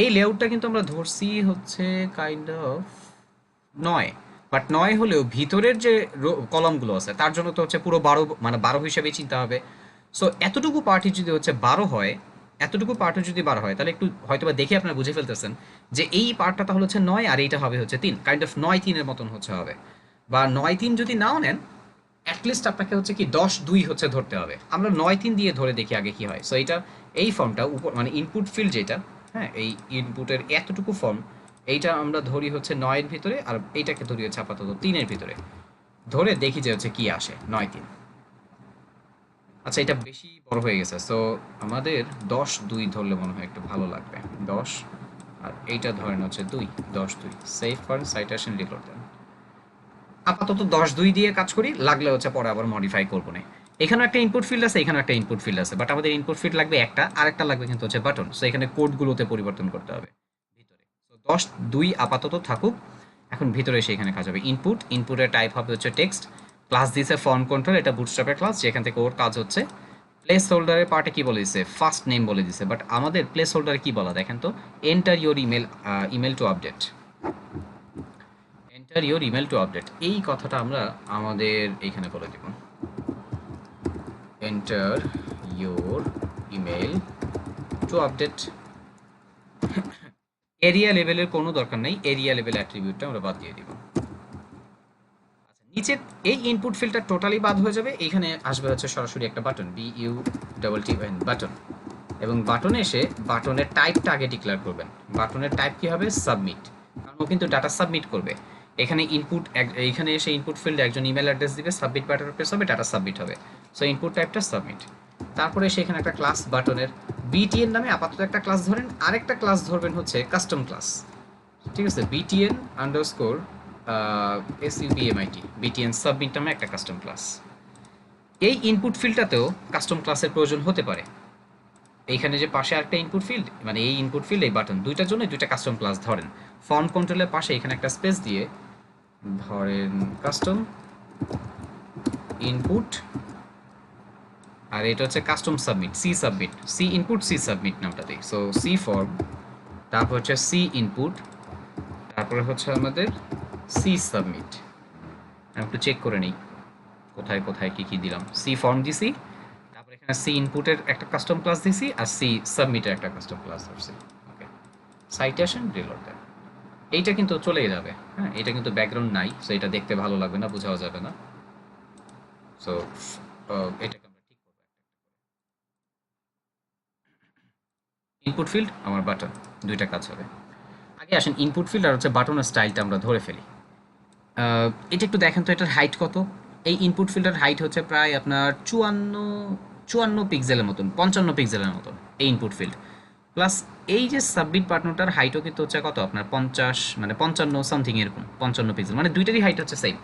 এই লেআউটটা কিন্তু আমরা ধরছি হচ্ছে কাইন্ড অফ 9, বাট 9 হলেও ভিতরের যে কলামগুলো আছে তার জন্য তো হচ্ছে পুরো 12, মানে 12 হিসাবেই চিন্তা হবে। সো এতটুকু পার্টই যদি হচ্ছে 12 হয়, এতটুকু পার্টও যদি 12 হয়, তাহলে একটু হয়তোবা দেখে আপনারা বুঝে ফেলতেছেন যে এই পার্টটা তাহলে হচ্ছে 9 আর এইটা হবে হচ্ছে 3, কাইন্ড অফ 9-3 মতন হচ্ছে হবে। বা 9-3 যদি নাও নেন, অ্যাটলিস্ট আপনাকে হচ্ছে কি 10-2 হচ্ছে ধরতে হবে। আমরা 9-3 দিয়ে ধরে দেখি আগে কি হয়। সো এইটা, এই ফর্মটা উপর মানে ইনপুট ফিল্ড যেটা, হ্যাঁ, এই ইনপুটের এতটুকু ফর্ম, এইটা আমরা ধরি হচ্ছে 9-এর ভিতরে, আর এইটাকে ধরি হচ্ছে আপাতত 3-এর ভিতরে, ধরে দেখি যে হচ্ছে কি আসে 9-3। আচ্ছা, এটা বেশি বড় হয়ে গেছে, সো আমাদের 10-2 ধরলে মনে হয় একটু ভালো লাগবে। 10, আর এইটা ধরেন হচ্ছে 2, 10-2 সেভ করেন, সাইটেশন রিলোড দেন। আপাতত 10-2 দিয়ে কাজ করি, লাগলে হচ্ছে পরে আবার মডিফাই করবো না। এখানেও একটা ইনপুট ফিল্ড আছে, এখানেও একটা ইনপুট ফিল্ড আছে, বাট আমাদের ইনপুট ফিল্ড লাগবে একটা, আরেকটা লাগবে কিন্তু হচ্ছে বাটন। সো এখানে কোডগুলোতে পরিবর্তন করতে হবে ভিতরে। সো 10-2 আপাতত থাকুক, এখন ভিতরে এসে এখানে কাজ হবে। ইনপুটের টাইপ হবে হচ্ছে টেক্সট, ক্লাস দিয়েছে ফর্ম কন্ট্রোল, এটা বুটস্ট্র্যাপের ক্লাস, যেখান থেকে ওর কাজ হচ্ছে প্লেস হোল্ডারের পার্টে কি বলে দিছে, ফার্স্ট নেম বলে দিছে, বাট আমাদের প্লেস হোল্ডারে কি বলা দেখেন তো, enter your email to update, enter your email to update, এই কথাটা আমরা আমাদের এইখানে বলে দিব, enter your email to update. Area লেভেলের কোনো দরকার নেই, এরিয়া লেভেল অ্যাট্রিবিউটটা আমরা বাদ দিয়ে দিব। আচ্ছা, নিচে এই ইনপুট ফিল্ডটা টোটালি বাদ হয়ে যাবে, এইখানে আসবে হচ্ছে সরাসরি একটা বাটন, BUTTON বাটন, এবং বাটনে এসে বাটনের টাইপটা আগে ডিক্লেয়ার করবেন। বাটনের টাইপ কি হবে, সাবমিট, কারণ ও কিন্তু ডাটা সাবমিট করবে। এখানে এইখানে এসে ইনপুট ফিল্ডে একজন ইমেল অ্যাড্রেস দিবে, সাবমিট বাটনের প্রেস হবে, ডাটা সাবমিট হবে। সো ইনপুট টাইপটা সাবমিট। তারপরে সেখানে একটা ক্লাস বাটনের BTN নামে আপাতত একটা ক্লাস ধরেন, আরেকটা ক্লাস ধরবেন হচ্ছে কাস্টম ক্লাস, ঠিক আছে, BTN underscore SUBMIT, BTN submit নামে একটা কাস্টম ক্লাস। এই ইনপুট ফিল্ডটাতেও কাস্টম ক্লাসের প্রয়োজন হতে পারে। এইখানে যে পাশে একটা ইনপুট ফিল্ড, মানে এই ইনপুট ফিল্ড, এই বাটন, দুইটার জন্য দুইটা কাস্টম ক্লাস ধরেন। ফর্ম কন্ট্রোলের পাশে এখানে একটা স্পেস দিয়ে ধরেন কাস্টম ইনপুট, আর এটা হচ্ছে custom submit, C input C submit নামটা দিই। সো সি ফর্ম, তারপর হচ্ছে সি ইনপুট, তারপরে হচ্ছে আমাদের সি সাবমিট। আমি একটু চেক করে নিই কোথায় কোথায় কি কি দিলাম। সি ফর্ম দিছি, তারপর এখানে সি ইনপুটের একটা কাস্টম ক্লাস দিছি, আর সি সাবমিটের একটা কাস্টম ক্লাস ধরছি। ওকে, সাইটেশন রিলোড দেন। এইটা কিন্তু চলেই যাবে, হ্যাঁ, এটা কিন্তু ব্যাকগ্রাউন্ড নাই, সো এটা দেখতে ভালো লাগবে না, বোঝাও যাবে না। সো এটাকে আমরা ঠিক করবো। ইনপুট ফিল্ড আমার বাটন, দুইটা কাজ হবে। আগে আসেন ইনপুট ফিল্ড আর হচ্ছে বাটনের স্টাইলটা আমরা ধরে ফেলি। এটা একটু দেখেন তো, এটার হাইট কত। এই ইনপুট ফিল্ডের হাইট হচ্ছে প্রায় আপনার 54 পিক্সেলের মতন, 55 পিক্সেলের মতন এই ইনপুট ফিল্ড। প্লাস এই যে সাবমিট বাটনটার হাইটও কিন্তু হচ্ছে কত আপনার 50, মানে 55 সামথিং এরকম, 55 পিক্সেল, মানে দুইটারই হাইট হচ্ছে সেম।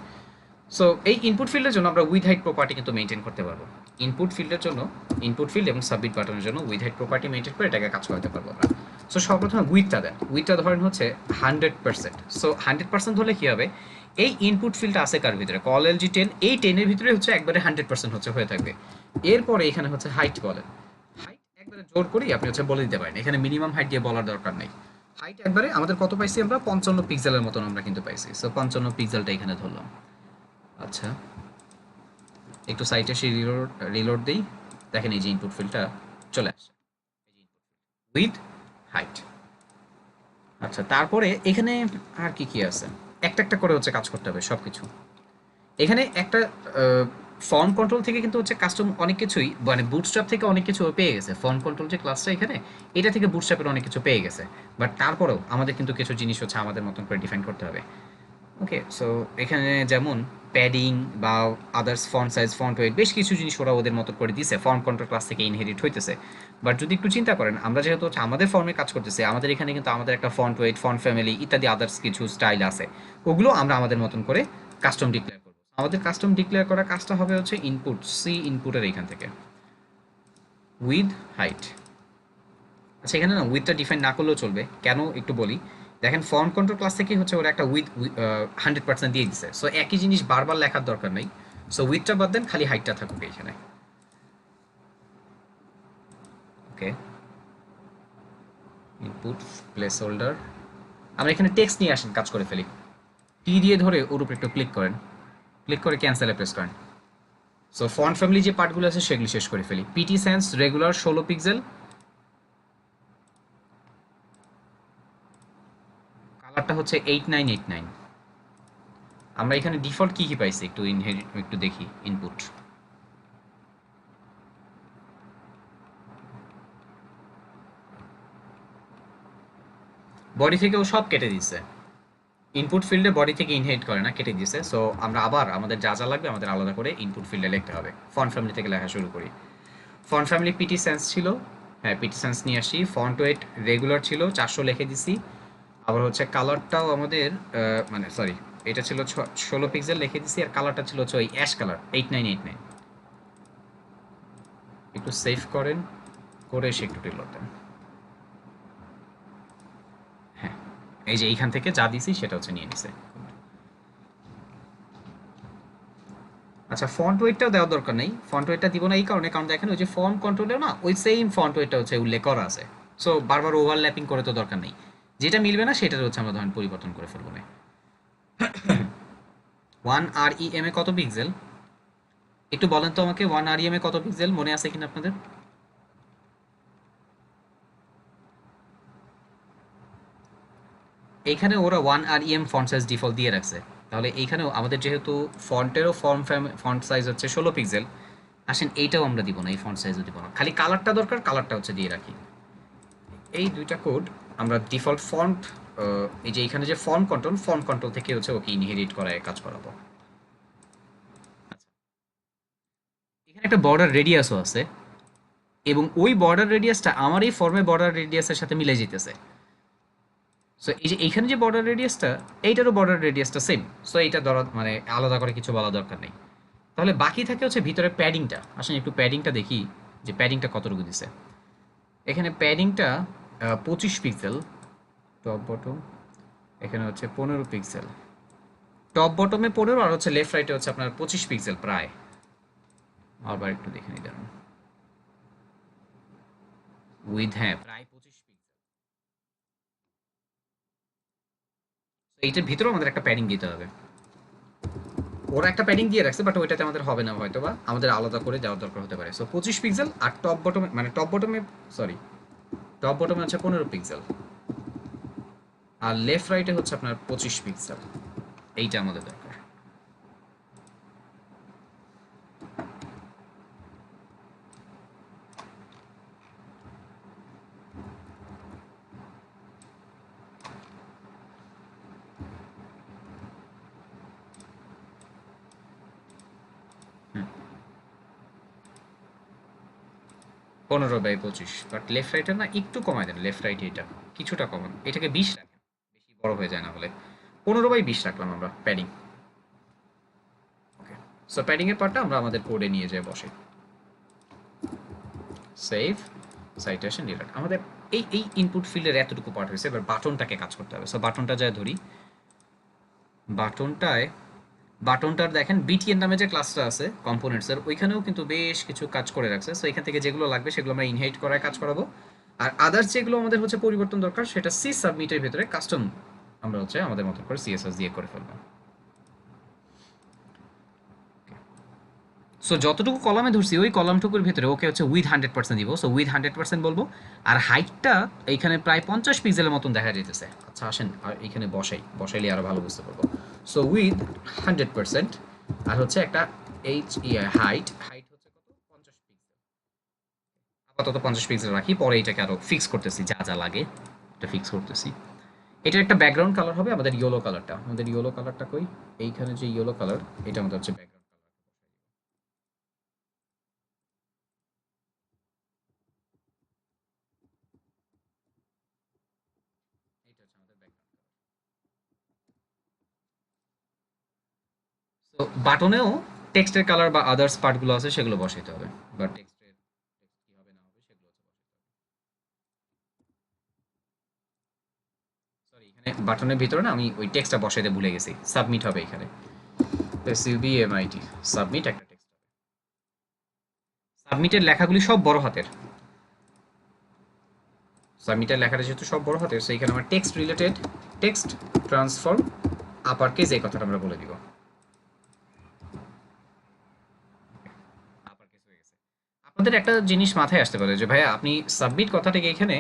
সো এই ইনপুট ফিল্ডের জন্য আমরা উইথ হাইট প্রপার্টি কিন্তু মেনটেন করতে পারবো। ইনপুট ফিল্ডের জন্য, ইনপুট ফিল্ড এবং সাবমিট বাটনের জন্য উইথ হাইট প্রপার্টি মেনটেন করে এটাকে কাজ করতে পারবো আমরা। সো সর্বপ্রথমে উইথটা দেন, উইথটা ধরেন হচ্ছে 100%। সো 100% হলে কী হবে, এই ইনপুট ফিল্ডটা আছে কার ভিতরে, কল LG10, এই 10-এর ভিতরে হচ্ছে একবারে 100% হচ্ছে হয়ে থাকবে। এরপরে এখানে হচ্ছে হাইট বলেন, হাইট একবারে জোর করেই আপনি হচ্ছে বলে দিতে পারেন, এখানে মিনিমাম হাইট দিয়ে বলার দরকার নেই। হাইট একবারে আমাদের কত পাইছি আমরা, 55 পিক্সেলের মতন আমরা কিন্তু পাইছি। সো 55 পিক্সেলটা এখানে ধরলাম। আচ্ছা, একটু সাইটে সে রিলোড দিই, দেখেন এই যে ইনপুট ফিল্ডটা চলে আসছে উইথ হাইট। আচ্ছা, তারপরে এখানে আর কি কি আছে, একটা একটা করে হচ্ছে কাজ করতে হবে সব কিছু। এখানে একটা ফর্ম কন্ট্রোল থেকে কিন্তু হচ্ছে কাস্টম অনেক কিছুই, মানে বুটস্ট্র্যাপ থেকে অনেক কিছু পেয়ে গেছে। ফর্ম কন্ট্রোল যে ক্লাসটা এখানে, এটা থেকে বুটস্ট্র্যাপের অনেক কিছু পেয়ে গেছে, বাট তারপরেও আমাদের কিন্তু কিছু জিনিস হচ্ছে আমাদের মতন করে ডিফাইন করতে হবে। ওকে, সো এখানে যেমন প্যাডিং বা others font size, font wait, বেশ কিছু জিনিস ওরা ওদের মতো করে দিছে, ফর্ম কন্ট্রোল ক্লাস থেকে ইনহেরিট হইতেছে। বাট যদি একটু চিন্তা করেন, আমরা যেহেতু হচ্ছে আমাদের ফর্মে কাজ করতেছি, আমাদের এখানে কিন্তু আমাদের একটা ফন্ট ওয়েট, ফন্ট ফ্যামিলি ইত্যাদি আদার্স কিছু স্টাইল আছে, ওগুলো আমরা আমাদের মতন করে কাস্টম ডিক্লেয়ার করবো। আমাদের কাস্টম ডিক্লেয়ার করা কাজটা হবে হচ্ছে ইনপুট, সি ইনপুটের এইখান থেকে উইথ হাইট। আচ্ছা, এখানে না উইথটা ডিফাইন না করলেও চলবে, কেন একটু বলি। দেখেন ফন্ট কন্ট্রোল ক্লাস থেকে হচ্ছে ওরা একটা উইথ 100% দিয়ে দিচ্ছে, সো একই জিনিস বারবার লেখার দরকার নেই। সো উইথটা বাদ দেন, খালি হাইটটা থাকুক এইখানে। ওকে, ইনপুট প্লেস হোল্ডার। আমরা এখানে টেক্সট নিয়ে আসেন, কাজ করে ফেলি। টি দিয়ে ধরে ওর উপর একটু ক্লিক করেন, ক্লিক করে ক্যান্সেলে প্রেস করেন। সো ফন্ট ফ্যামিলি যে পার্টগুলো আছে সেগুলি শেষ করে ফেলি। পিটি সেন্স রেগুলার 16 পিক্সেল, কালারটা হচ্ছে 8989। আমরা এখানে ডিফল্ট কি কি পাইছি একটু একটু দেখি ইনপুট। বডি থেকেও সব কেটে দিচ্ছে, ইনপুট ফিল্ডে বডি থেকে ইনহেরিট করে না, কেটে দিয়েছে। সো আমরা আবার আমাদের যা যা লাগবে আমাদের আলাদা করে ইনপুট ফিল্ডে লিখতে হবে। ফন্ট ফ্যামিলি থেকে লেখা শুরু করি। ফন্ট ফ্যামিলি পিটি সেন্স ছিল, হ্যাঁ পিটি সেন্স নিয়ে আসি। ফন্ট ওয়েট রেগুলার ছিল 400 লিখে দিছি। আবার হচ্ছে কালারটাও আমাদের মানে সরি, এটা ছিল 16 পিক্সেল লিখে দিছি, আর কালারটা ছিল হচ্ছে ওই অ্যাশ কালার 8989। একটু সেভ করেন, করে এসে একটু রিলোড দেন। হ্যাঁ, এই যে এইখান থেকে যা দিছি সেটা হচ্ছে নিয়ে নিছে। আচ্ছা, ফন্ট ওয়েটটাও দেওয়ার দরকার নেই, ফন্ট ওয়েটটা দিব না এই কারণে, কারণ দেখেন ওই যে ফর্ম কন্ট্রোলেও না ওই সেম ফন্ট ওয়েটটা হচ্ছে উল্লেখ করা আছে। সো বারবার ওভারল্যাপিং করে তো দরকার নেই, যেটা মিলবে না সেটার হচ্ছে আমরা ধরেন পরিবর্তন করে ফেলবো না। 1 REM এ কত পিক্সেল একটু বলেন তো আমাকে, 1 REM এ কত পিক্সেল মনে আছে কিনা আপনাদের? এইখানে ওরা 1 REM ফন্ট সাইজ ডিফল্ট দিয়ে রাখছে, তাহলে এইখানেও আমাদের যেহেতু ফন্টেরও ফন্ট সাইজ হচ্ছে 16 পিক্সেল, আসেন এইটাও আমরা দিব না, এই ফন্ট সাইজও দিব না, খালি কালারটা দরকার, কালারটা হচ্ছে দিয়ে রাখি। এই দুইটা কোড আমরা ডিফল্ট ফন্ট, এই যে এখানে যে ফন্ট কন্ট্রোল থেকে হচ্ছে ওকে ইনহেরিট করায় কাজ করাবো। এখানে একটা বর্ডার রেডিয়াসও আছে, এবং ওই বর্ডার রেডিয়াসটা আমার এই ফর্মে বর্ডার রেডিয়াসের সাথে মিলে যেতেছে। সো এই যে এইখানে যে বর্ডার রেডিয়াসটা, এইটারও বর্ডার রেডিয়াসটা সেম। সো এইটা ধরা মানে আলাদা করে কিছু বলা দরকার নেই। তাহলে বাকি থাকে হচ্ছে ভিতরে প্যাডিংটা। আসলে একটু প্যাডিংটা দেখি যে প্যাডিংটা কতটুকু দিছে। এখানে প্যাডিংটা 25 পিক্সেল টপ বটম, এখানে হচ্ছে 15 পিক্সেল টপ বটমে 15, আর হচ্ছে লেফট রাইটে হচ্ছে আপনার 25 পিক্সেল প্রায়। আবার একটু দেখে নিই দাঁড়ান, উইথ হ্যাঁ প্রায় 25 পিক্সেল। এইটার ভিতরেও আমাদের একটা প্যাডিং দিতে হবে। ওরা একটা প্যাডিং দিয়ে রাখছে, বাট ওইটাতে আমাদের হবে না হয়তো, বা আমাদের আলাদা করে দেওয়ার দরকার হতে পারে। সো 25 পিক্সেল, আর টপ বটমে মানে টপ বটমে সরি টপ বটমে হচ্ছে 15 পিক্সেল, আর লেফট রাইটে হচ্ছে আপনার 25 পিক্সেল। এইটা আমাদের দরকার। হুম, 15/25, বাট লেফট রাইটে না একটু কমায় দেন, লেফট রাইটে এটা কিছুটা কমান, এটাকে 20 রাখেন, বেশি বড় হয়ে যায় না হলে। 15/20 রাখলাম আমরা প্যাডিং। ওকে, সো প্যাডিং এর পার্টটা আমরা আমাদের কোডে নিয়ে যাই বসে। Save citation delete. আমাদের এই ইনপুট ফিল্ডের এতটুকু পার্ট হয়েছে, এবার বাটনটাকে কাজ করতে হবে। সো বাটনটা যা ধরি, বাটনটায় বাটনটার দেখেন বিটিএন নামে যে ক্লাসটা আছে কম্পোনেন্টসের, ওইখানেও কিন্তু বেশ কিছু কাজ করে রাখছে। সো এখান থেকে যেগুলো লাগবে সেগুলো আমরা ইনহেরিট করায় কাজ করাবো, আর আদার্স যেগুলো আমাদের হচ্ছে পরিবর্তন দরকার সেটা সি সাবমিটের ভিতরে কাস্টম আমরা হচ্ছে আমাদের মতো করে সিএসএস দিয়ে করে ফেলবো। সো যতটুকু কলামে ধরছি ওই কলামটুকুর ভিতরে ওকে হচ্ছে উইথ 100% দিব। সো উইথ 100% বলবো, আর হাইটটা এইখানে প্রায় 50 পিক্সেলের মতন দেখা যেতেছে। আচ্ছা আসেন আর এইখানে বসাইলে আরো ভালো বুঝতে পারবো। সো উইথ 100%, আর হচ্ছে একটা হাইট হাইট হচ্ছে কত, 50 পিক্সেল। আপাতত 50 পিক্সেল রাখি, পরে এটাকে আরো ফিক্স করতেছি, যা যা লাগে এটা ফিক্স করতেছি। এটার একটা ব্যাকগ্রাউন্ড কালার হবে আমাদের ইয়েলো কালারটা। আমাদের ইয়েলো কালারটা কই? এইখানে যে ইয়েলো কালার, এটা আমাদের হচ্ছে ব্যাকগ্রাউন্ড কালার। এটা হচ্ছে আমাদের ব্যাকগ্রাউন্ড। তো বাটনেও টেক্সটের কালার বা আদার্স পার্টগুলো আছে সেগুলো বসাইতে হবে। বা টেক্সটের টেক্সট কি হবে না হবে সেগুলো হচ্ছে বসাইতে হবে। সরি, এখানে বাটনের ভিতরে না আমি ওই টেক্সটটা বসাইতে ভুলে গেছি। সাবমিট হবে এখানে। SUBMIT, সাবমিট একটা টেক্সট হবে। সাবমিটের লেখাগুলি সব বড় হাতের। সাবমিটের লেখাটা যেহেতু সব বড় হাতের, সেইখানে আমার text related, text transform upper case, এই কথাটা আমরা বলে দিব। আপার কেস হয়ে গেছে। আপনাদের একটা জিনিস মাথায় আসতে পারে যে ভাইয়া আপনি সাবমিট কথাটাকে এখানে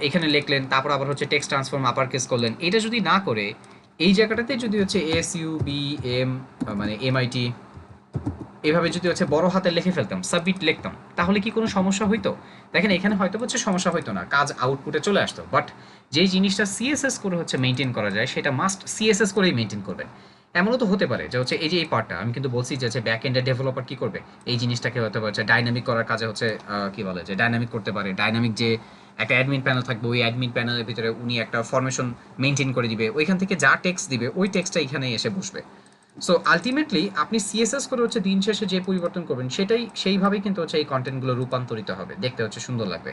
এখানে লিখলেন, তারপর আবার হচ্ছে টেক্সট ট্রান্সফর্ম আপার কেস করলেন, এটা যদি না করে এই জায়গাটাতে যদি হচ্ছে SUBM মানে MIT এভাবে যদি হচ্ছে বড় হাতে লিখে ফেলতাম, সাবমিট লিখতাম, তাহলে কি কোনো সমস্যা হইতো? দেখেন এখানে হয়তো হচ্ছে সমস্যা হইতো না, কাজ আউটপুটে চলে আসতো, বাট যেই জিনিসটা CSS করে হচ্ছে মেনটেন করা যায় সেটা মাস্ট CSS করেই মেনটেন করবেন। এমনও তো হতে পারে যে হচ্ছে এই যে এই পার্টটা আমি কিন্তু বলছি যে হচ্ছে ব্যাক এন্ডের ডেভেলপার কি করবে, এই জিনিসটাকে হয়তো হচ্ছে ডাইনামিক করার কাজে হচ্ছে কি বলে যে ডাইনামিক করতে পারে। ডাইনামিক যে একটা অ্যাডমিন প্যানেল থাকবে, ওই অ্যাডমিন প্যানেলের ভিতরে উনি একটা ফরমেশন মেনটেন করে দিবে, ওইখান থেকে যা টেক্সট দিবে ওই টেক্সটটা এখানে এসে বসবে। সো আলটিমেটলি আপনি সিএসএস করে হচ্ছে দিন শেষে যে পরিবর্তন করবেন সেটাই সেইভাবেই কিন্তু হচ্ছে এই কন্টেন্টগুলো রূপান্তরিত হবে, দেখতে হচ্ছে সুন্দর লাগবে।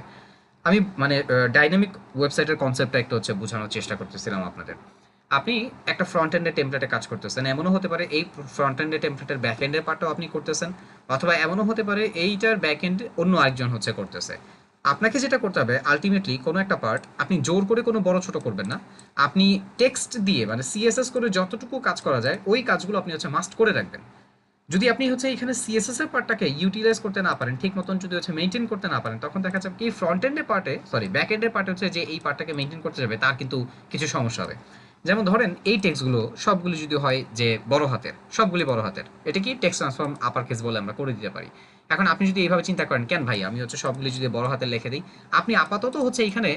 আমি মানে ডাইনামিক ওয়েবসাইটের কনসেপ্টটা একটু হচ্ছে বোঝানোর চেষ্টা করতেছিলাম আপনাদের। আপনি একটা ফ্রন্ট এন্ডের টেমপ্লেটে কাজ করতেছেন, এমনও হতে পারে এই ফ্রন্ট এন্ডের টেমপ্লেটের ব্যাক এন্ডের পার্টটাও আপনি করতেছেন, অথবা এমনও হতে পারে এইটার ব্যাক এন্ড অন্য আরেকজন হচ্ছে করতেছে। আপনাকে যেটা করতে হবে আলটিমেটলি কোনো একটা পার্ট আপনি জোর করে কোনো বড় ছোট করবেন না। আপনি টেক্সট দিয়ে মানে সিএসএস করে যতটুকু কাজ করা যায় ওই কাজগুলো আপনি হচ্ছে মাস্ট করে রাখবেন। যদি আপনি হচ্ছে এখানে সিএসএস এর পার্টটাকে ইউটিলাইজ করতে না পারেন, ঠিক মতন যদি হচ্ছে মেনটেন করতে না পারেন, তখন দেখা যাবে কি ফ্রন্ট এন্ডের পার্টে সরি ব্যাক এন্ডের পার্টে হচ্ছে যে এই পার্টটাকে মেনটেন করতে যাবে তার কিন্তু কিছু সমস্যা হবে। যেমন ধরেন এই টেক্সটগুলো সবগুলো যদি হয় যে বড় হাতের, সবগুলি বড় হাতের, এটা কি টেক্সট ট্রান্সফর্ম আপার কেস বলে আমরা করে দিতে পারি। এখন আপনি যদি এইভাবে চিন্তা করেন কেন ভাই আমি হচ্ছে সবগুলি যদি বড় হাতের লিখে দিই, আপনি আপাতত হচ্ছে এখানে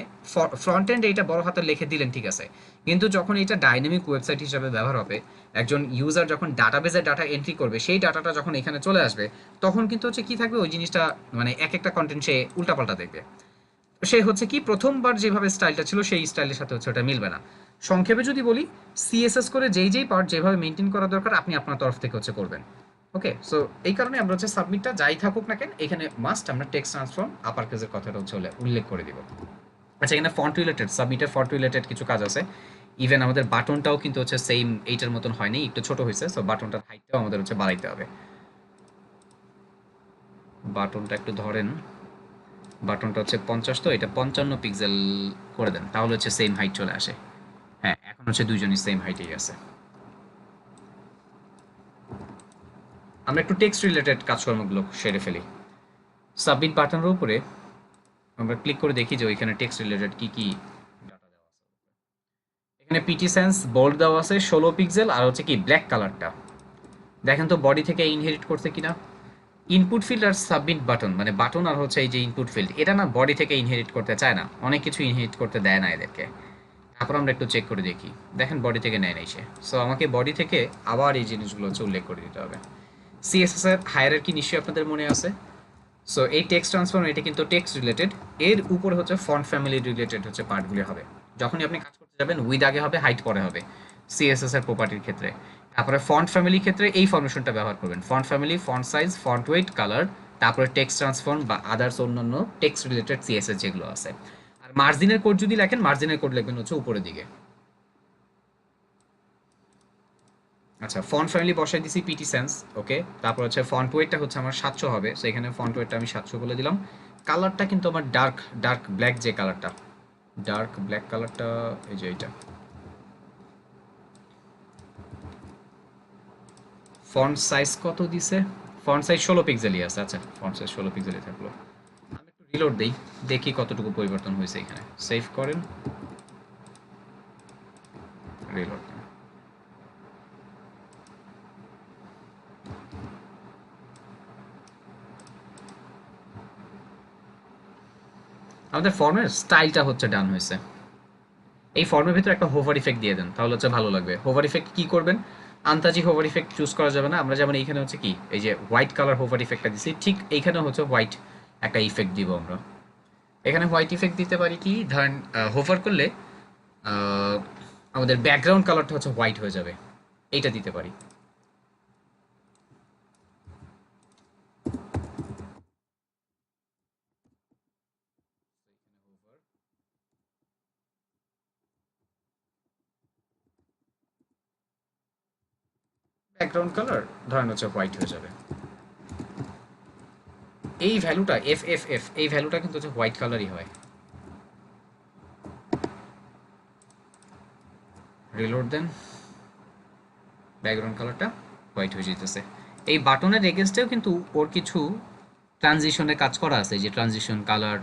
ফ্রন্ট এন্ড এইটা বড় হাতের লিখে দিলেন ঠিক আছে, কিন্তু যখন এটা ডাইনামিক ওয়েবসাইট হিসেবে ব্যবহার হবে, একজন ইউজার যখন ডাটাবেজে ডাটা এন্ট্রি করবে সেই ডাটাটা যখন এখানে চলে আসবে, তখন কিন্তু হচ্ছে কি থাকবে ওই জিনিসটা মানে এক একটা কন্টেন্ট সে উল্টাপাল্টা দেখবে। সে হচ্ছে কি প্রথমবার যেভাবে স্টাইলটা ছিল সেই স্টাইলের সাথে হচ্ছে ওটা মিলবে না। সংক্ষেপে যদি বলি, সিএসএস করে যেই যেই পার্ট যেভাবে মেনটেন করা দরকার আপনি আপনার তরফ থেকে হচ্ছে করবেন। ওকে, সো এই কারণে আমরা হচ্ছে সাবমিটটা যাই থাকুক না কেন এখানে মাস্ট আমরা টেক্সট ট্রান্সফর্ম আপার কেসের কথাটা হচ্ছে উল্লেখ করে দিব। আচ্ছা, এখানে ফন্ট রিলেটেড সাবমিটের ফন্ট রিলেটেড কিছু কাজ আছে। ইভেন আমাদের বাটনটাও কিন্তু হচ্ছে সেম এইটার মতন হয়নি, একটু ছোট হয়েছে, সো বাটনটার হাইটটাও আমাদের হচ্ছে বাড়াইতে হবে। বাটনটা একটু ধরেন, বাটনটা হচ্ছে 50, তো এটা 55 পিক্সেল করে দেন, তাহলে হচ্ছে সেম হাইট চলে আসে। হ্যাঁ, এখন হচ্ছে দুইজনই সেম হাইটেই আছে। আমরা একটু টেক্সট রিলেটেড কাজকর্মগুলো সেরে ফেলি। সাবমিট বাটনের উপরে আমরা ক্লিক করে দেখি যে ওইখানে টেক্সট রিলেটেড কি কি ডাটা দেওয়া আছে। এখানে পিটি সেন্স বোল্ড দেওয়া আছে 16 পিক্সেল, আর হচ্ছে কি ব্ল্যাক কালারটা দেখেন তো বডি থেকে ইনহেরিট করছে কিনা। ইনপুট ফিল্ড আর সাবমিট বাটন মানে বাটন আর হচ্ছে এই যে ইনপুট ফিল্ড, এটা না বডি থেকে ইনহেরিট করতে চায় না, অনেক কিছু ইনহেরিট করতে দেয় না এদেরকে। তারপর আমরা একটু চেক করে দেখি, দেখেন বডি থেকে নেয় নাই সে, সো আমাকে বডি থেকে আবার এই জিনিসগুলো হচ্ছে উল্লেখ করে দিতে হবে। সিএসএস এর হায়ারার্কি নিশ্চয়ই আপনাদের মনে আছে। সো এই টেক্সট ট্রান্সফর্ম এটা কিন্তু টেক্সট রিলেটেড, এর উপরে হচ্ছে ফন্ট ফ্যামিলি রিলেটেড হচ্ছে পার্টগুলি হবে। যখনই আপনি কাজ করতে যাবেন উইথ আগে হবে, হাইট পরে হবে সিএসএস এর প্রপার্টির ক্ষেত্রে। তারপরে ফন্ট ফ্যামিলির ক্ষেত্রে এই ফরমেশনটা ব্যবহার করবেন, font family, font size, font wait, colour, তারপরে টেক্সট ট্রান্সফর্ম বা আদার্স অন্যান্য টেক্সট রিলেটেড সিএসএস যেগুলো আছে। আর মার্জিনের কোড যদি লেখেন, মার্জিনের কোড লিখবেন হচ্ছে উপরের দিকে। আচ্ছা, ফন্ট ফ্যামিলি বসাই দিছি পিটি সেন্স, ওকে। তারপর হচ্ছে ফন্ট ওয়েটটা হচ্ছে আমার 700 হবে, সো এখানে ফন্ট ওয়েটটা আমি 700 বলে দিলাম। কালারটা কিন্তু আমার ডার্ক ডার্ক ব্ল্যাক, যে কালারটা ডার্ক ব্ল্যাক কালারটা এই যে এইটা। ফন্ট সাইজ কত দিছে? ফন্ট সাইজ 16 পিক্সেলই আছে। আচ্ছা, ফন্ট সাইজ 16 পিক্সেলই থাকলো। আমি একটু রিলোড দেই, দেখি কতটুকু পরিবর্তন হয়েছে এখানে। সেভ করেন, রিলোড দেন। আমাদের ফর্মের স্টাইলটা হচ্ছে ডান হয়েছে। এই ফর্মের ভিতরে একটা হোভার ইফেক্ট দিয়ে দেন, তাহলে হচ্ছে ভালো লাগবে। হোভার ইফেক্ট কি করবেন, আন্তাজি হোভার ইফেক্ট চুজ করা যাবে না। আমরা যেমন এইখানে হচ্ছে কি এই যে হোয়াইট কালার হোভার ইফেক্টটা দিচ্ছি, ঠিক এইখানে হচ্ছে হোয়াইট একটা ইফেক্ট দিব আমরা। এখানে হোয়াইট ইফেক্ট দিতে পারি কি, ধরেন হোভার করলে আহ, আমাদের ব্যাকগ্রাউন্ড কালারটা হচ্ছে হোয়াইট হয়ে যাবে, এইটা দিতে পারি। ব্যাকগ্রাউন্ড কালার ধরেন হচ্ছে হোয়াইট হয়ে যাবে। এই ভ্যালুটা এফ এফ এফ এই ভ্যালুটা কিন্তু হচ্ছে হোয়াইট কালারই হয়। রিলোড দেন, ব্যাকগ্রাউন্ড কালারটা হোয়াইট হয়ে যেতেছে। এই বাটনের এগেনস্টেও কিন্তু ওর কিছু ট্রানজিশনে কাজ করা আছে, যে ট্রানজিশন কালার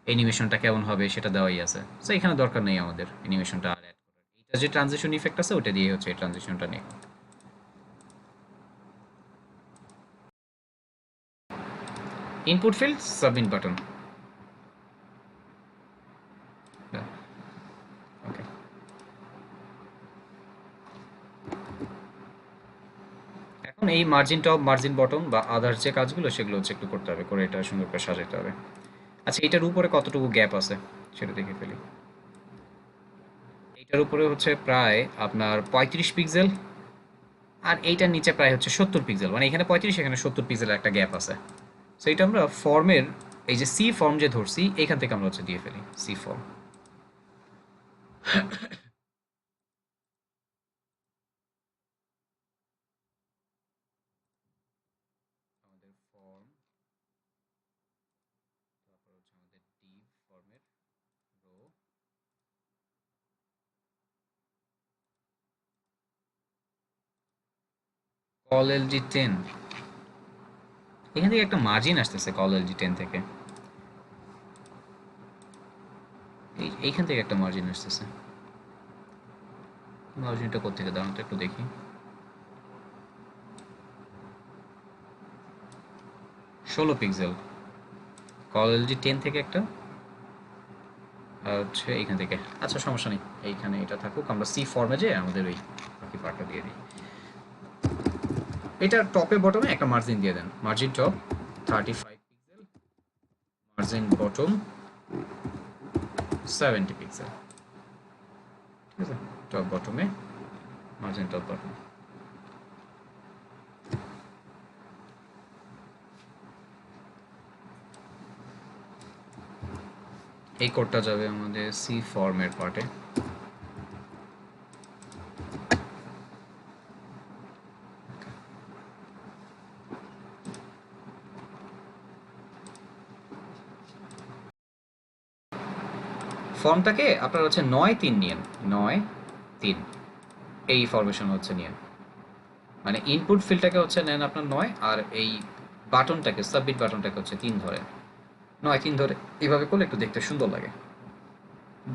অ্যানিমেশনটা কেমন হবে সেটা দেওয়াই আছে। সো এখানে দরকার নেই আমাদের অ্যানিমেশনটা আর অ্যাড করার, এটা যে ট্রানজিশন ইফেক্ট আছে ওটা দিয়ে হচ্ছে এই ট্রানজিশনটা নিয়ে। ইনপুট ফিল্ড সাবমিট বাটন, ওকে। এখন এই মার্জিন টপ, মার্জিন বটম বা আদার যে কাজগুলো সেগুলো হচ্ছে একটু করতে হবে, করে এটা সুন্দর করে সাজাতে হবে। আচ্ছা, এটার উপরে কতটুকু গ্যাপ আছে সেটা দেখে ফেলি। এইটার উপরে হচ্ছে প্রায় আপনার 35 পিক্সেল, আর এইটার নিচে প্রায় হচ্ছে 70 পিক্সেল, মানে এখানে 35 এখানে 70 পিক্সেলের একটা গ্যাপ আছে। সো এটা আমরা ফর্মের এই যে সি ফর্ম যে ধরছি এখান থেকে আমরা হচ্ছে দিয়ে ফেলি সি ফর্ম। আমাদের ফর্ম, তারপর হচ্ছে আমাদের ডিভ ফর্মের রো, কল LG10, এখান থেকে একটা মার্জিন আসতেছে কল LG10 থেকে, এইখান থেকে একটা মার্জিন আসতেছে। মার্জিনটা কোথেকে দাঁড়ানো তো একটু দেখি। 16 পিক্সেল কল LG10 থেকে একটা, আর হচ্ছে এইখান থেকে। আচ্ছা সমস্যা নেই, এইখানে এটা থাকুক, আমরা সি ফর্মে যে আমাদের ওই বাকি পার্টটা দিয়ে দিই। এটা টপে বটমে একটা মার্জিন দিয়ে দেন, margin top 35 pixel, margin bottom 70 pixel, ঠিক আছে। টপ বটমে মার্জিন টপ বটম। এই কোডটা যাবে আমাদের সি ফর্মের পার্টে। ফর্মটাকে আপনার হচ্ছে 9-3 নিয়েন, 9-3 এই ফরমেশন হচ্ছে নিয়েন, মানে ইনপুট ফিল্ডটাকে হচ্ছে নেন আপনার 9, আর এই বাটনটাকে সাবমিট বাটনটাকে হচ্ছে 3 ধরে, 9-3 ধরে। এইভাবে করলে একটু দেখতে সুন্দর লাগে।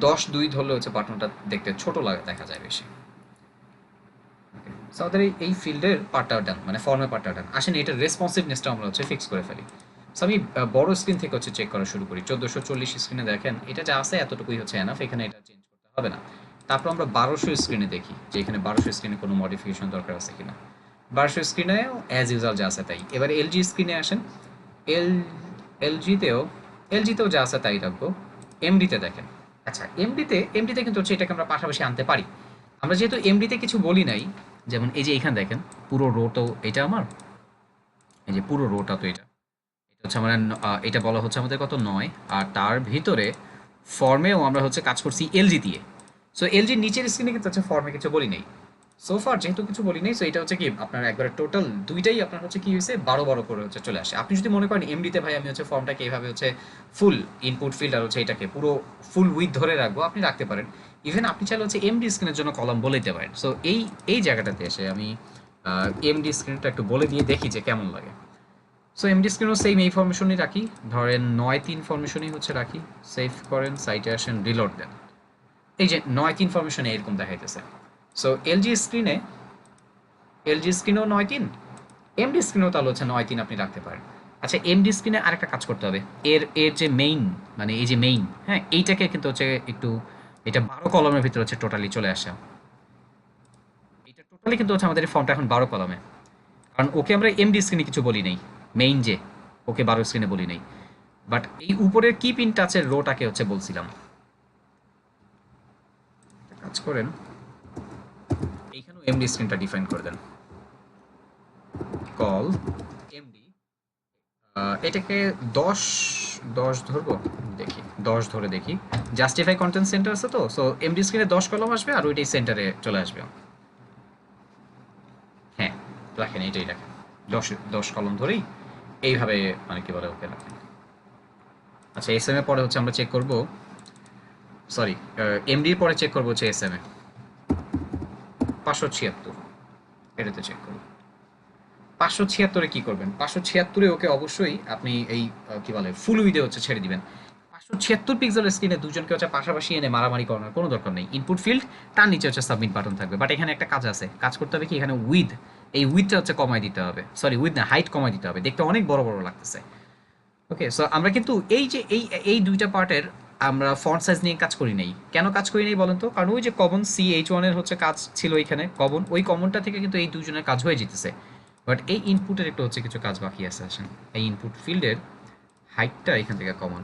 10-2 ধরলে হচ্ছে বাটনটা দেখতে ছোট লাগে, দেখা যায় বেশি। সো আমাদের এই ফিল্ডের পার্টটা ডান, মানে ফর্মের পার্টটা ডান। আসেন এটার রেসপন্সিভনেসটা আমরা হচ্ছে ফিক্স করে ফেলি। সো আমি বড় স্ক্রিন থেকে হচ্ছে চেক করা শুরু করি। 1440 স্ক্রিনে দেখেন এটা যা আছে এতটুকুই হচ্ছে এনাফ, এখানে এটা চেঞ্জ করতে হবে না। তারপর আমরা 1200 স্ক্রিনে দেখি যে এখানে 1200 স্ক্রিনে কোনো মডিফিকেশন দরকার আছে কিনা। 1200 স্ক্রিনে অ্যাজ ইউজাল যা আছে তাই। এবার এলজি স্ক্রিনে আসেন, এল এলজিতেও এলজিতেও যা আছে তাই রাখবো। এমডিতে দেখেন, আচ্ছা এমডিতে কিন্তু হচ্ছে এটাকে আমরা পাশাপাশি আনতে পারি। আমরা যেহেতু এমডিতে কিছু বলি নাই, যেমন এই যে এখানে দেখেন পুরো রোটাও এটা আমার, এই যে পুরো রোটা তো এটা, এটা হচ্ছে আমার এটা বলা হচ্ছে আমাদের কত 9, আর তার ভিতরে ফর্মেও আমরা হচ্ছে কাজ করছি এলজি দিয়ে। সো এলজির নিচের স্ক্রিনে কিন্তু হচ্ছে ফর্মে কিছু বলি নাই, সোফার যেহেতু কিছু বলি নাই। সো এটা হচ্ছে কি আপনার একবারে টোটাল দুইটাই আপনার হচ্ছে কি হয়েছে 12 করে হচ্ছে চলে আসে। আপনি যদি মনে করেন এমডিতে ভাই আমি হচ্ছে ফর্মটাকে এইভাবে হচ্ছে ফুল ইনপুট ফিল্ড আর হচ্ছে এটাকে পুরো ফুল উইথ ধরে রাখবো, আপনি রাখতে পারেন। ইভেন আপনি চাইলে হচ্ছে এমডি স্ক্রিনের জন্য কলাম বলে দিতে পারেন। সো এই জায়গাটাতে এসে আমি এমডি স্ক্রিনটা একটু বলে দিয়ে দেখি যে কেমন লাগে। সো এমডি স্ক্রিনও সেম এই ফরমেশনই রাখি, ধরেন 9-3 ফরমেশনই হচ্ছে রাখি। সেভ করেন, সাইটে আসেন, রিলোড দেন, এই যে 9-3 ফরমেশনে এরকম দেখাইতেছে। সো এলজি স্ক্রিনেও 9-3, এমডি স্ক্রিনেও তাহলে হচ্ছে 9-3 আপনি রাখতে পারেন। আচ্ছা এমডি স্ক্রিনে আরেকটা কাজ করতে হবে, এর যে মেইন, মানে এই যে মেইন, হ্যাঁ এইটাকে কিন্তু হচ্ছে একটু এটা 12 কলমের ভিতরে হচ্ছে টোটালি চলে আসে। এটা টোটালি কিন্তু হচ্ছে আমাদের এই ফর্মটা এখন 12 কলমে, কারণ ওকে আমরা এমডি স্ক্রিনে কিছু বলি নাই, মেইন যে ওকে 12 স্ক্রিনে বলি নাই, বাট এই উপরের কি পিন টাচের রোটাকে হচ্ছে বলছিলাম। একটা কাজ করেন, এইখানেও এমডি স্ক্রিনটা ডিফাইন করে দেন, কল এমডি। এটাকে 10 10 ধরবো, দেখি 10 ধরে দেখি। জাস্টিফাই কন্টেন্ট সেন্টার আছে তো, সো এমডি স্ক্রিনে 10 কলম আসবে আর ওইটাই সেন্টারে চলে আসবে। হ্যাঁ, রাখেন, এটাই রাখেন, 10 কলম ধরেই এইভাবে মানে কি বলে ওকে রাখেন। আচ্ছা, এস এম এ পরে হচ্ছে আমরা চেক করব, সরি এমডির পরে চেক করবো হচ্ছে এস এম এ 576, এটাতে চেক করব। 576-এ কি করবেন? 576-এ ওকে অবশ্যই আপনি এই কি বলে ফুল উইডে হচ্ছে ছেড়ে দিবেন। 576 পিক্সেলের স্ক্রিনে দুজনকে হচ্ছে পাশাপাশি এনে মারামারি করানোর কোনো দরকার নেই। ইনপুট ফিল্ড, তার নিচে হচ্ছে সাবমিট বাটন থাকবে, বাট এখানে একটা কাজ আছে, কাজ করতে হবে কি, এখানে উইথ, এই উইথটা হচ্ছে কমাই দিতে হবে, সরি উইথ না, হাইট কমাই দিতে হবে, দেখতে অনেক বড় বড় লাগতেছে। ওকে, সো আমরা কিন্তু এই যে এই দুইটা পার্টের আমরা ফন্ট সাইজ নিয়ে কাজ করি নাই। কেন কাজ করি নাই বলেন তো? কারণ ওই যে কমন CH1 এর হচ্ছে কাজ ছিল এখানে কমন, ওই কমনটা থেকে কিন্তু এই দুজনের কাজ হয়ে যেতেছে, বাট এই ইনপুটের একটু হচ্ছে কিছু কাজ বাকি আছে। আসেন, এই ইনপুট ফিল্ডের হাইটটা এখান থেকে কমন,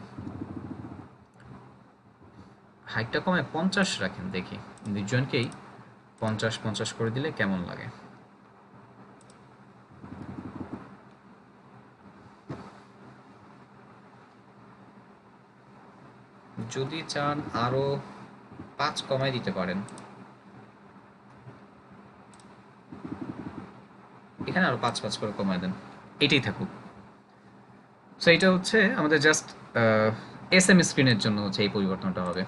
হাইটটা কমে 50 রাখেন, দেখি দুজনকেই 50-50 করে দিলে কেমন লাগে। যদি চান আরো 5 কমাই দিতে পারেন, এখানে আরো 5-5 করে কমায় দেন, এটাই থাকুক। সো এটা হচ্ছে আমাদের জাস্ট এস এম স্ক্রিনের জন্য হচ্ছে এই পরিবর্তনটা হবে।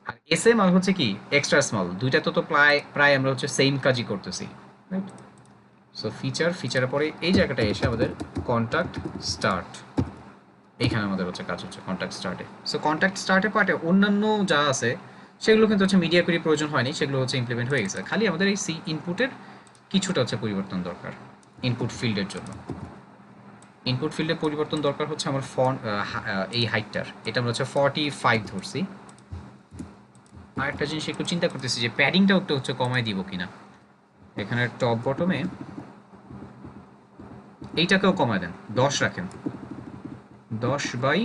আর এস এম আর হচ্ছে কি এক্সট্রা স্মল, দুইটা তো প্রায় প্রায় আমরা হচ্ছে সেম কাজই করতেছি, রাইট? সো ফিচারের পরে এই জায়গাটায় এসে আমাদের কন্টাক্ট স্টার্ট, এইখানে আমাদের হচ্ছে কাজ হচ্ছে কন্টাক্ট স্টার্টে। সো কন্টাক্ট স্টার্টে পার্টে অন্যান্য যা আছে সেগুলো কিন্তু হচ্ছে মিডিয়া কোয়ারি প্রয়োজন হয়নি, সেগুলো হচ্ছে ইমপ্লিমেন্ট হয়ে গেছে, খালি আমাদের এই সি ইনপুটের কিছুটা হচ্ছে পরিবর্তন দরকার ইনপুট ফিল্ডের জন্য। ইনপুট ফিল্ডে পরিবর্তন দরকার হচ্ছে আমার ফন্ট, এই হাইটটার, এটা আমরা হচ্ছে 45 ধরছি। আর একটা জিনিস একটু চিন্তা করতেছি যে প্যাডিংটাও একটু হচ্ছে কমাই দিব কিনা, এখানে টপ বটমে এইটাকেও কমায় দেন, 10 রাখেন, 10 বাই,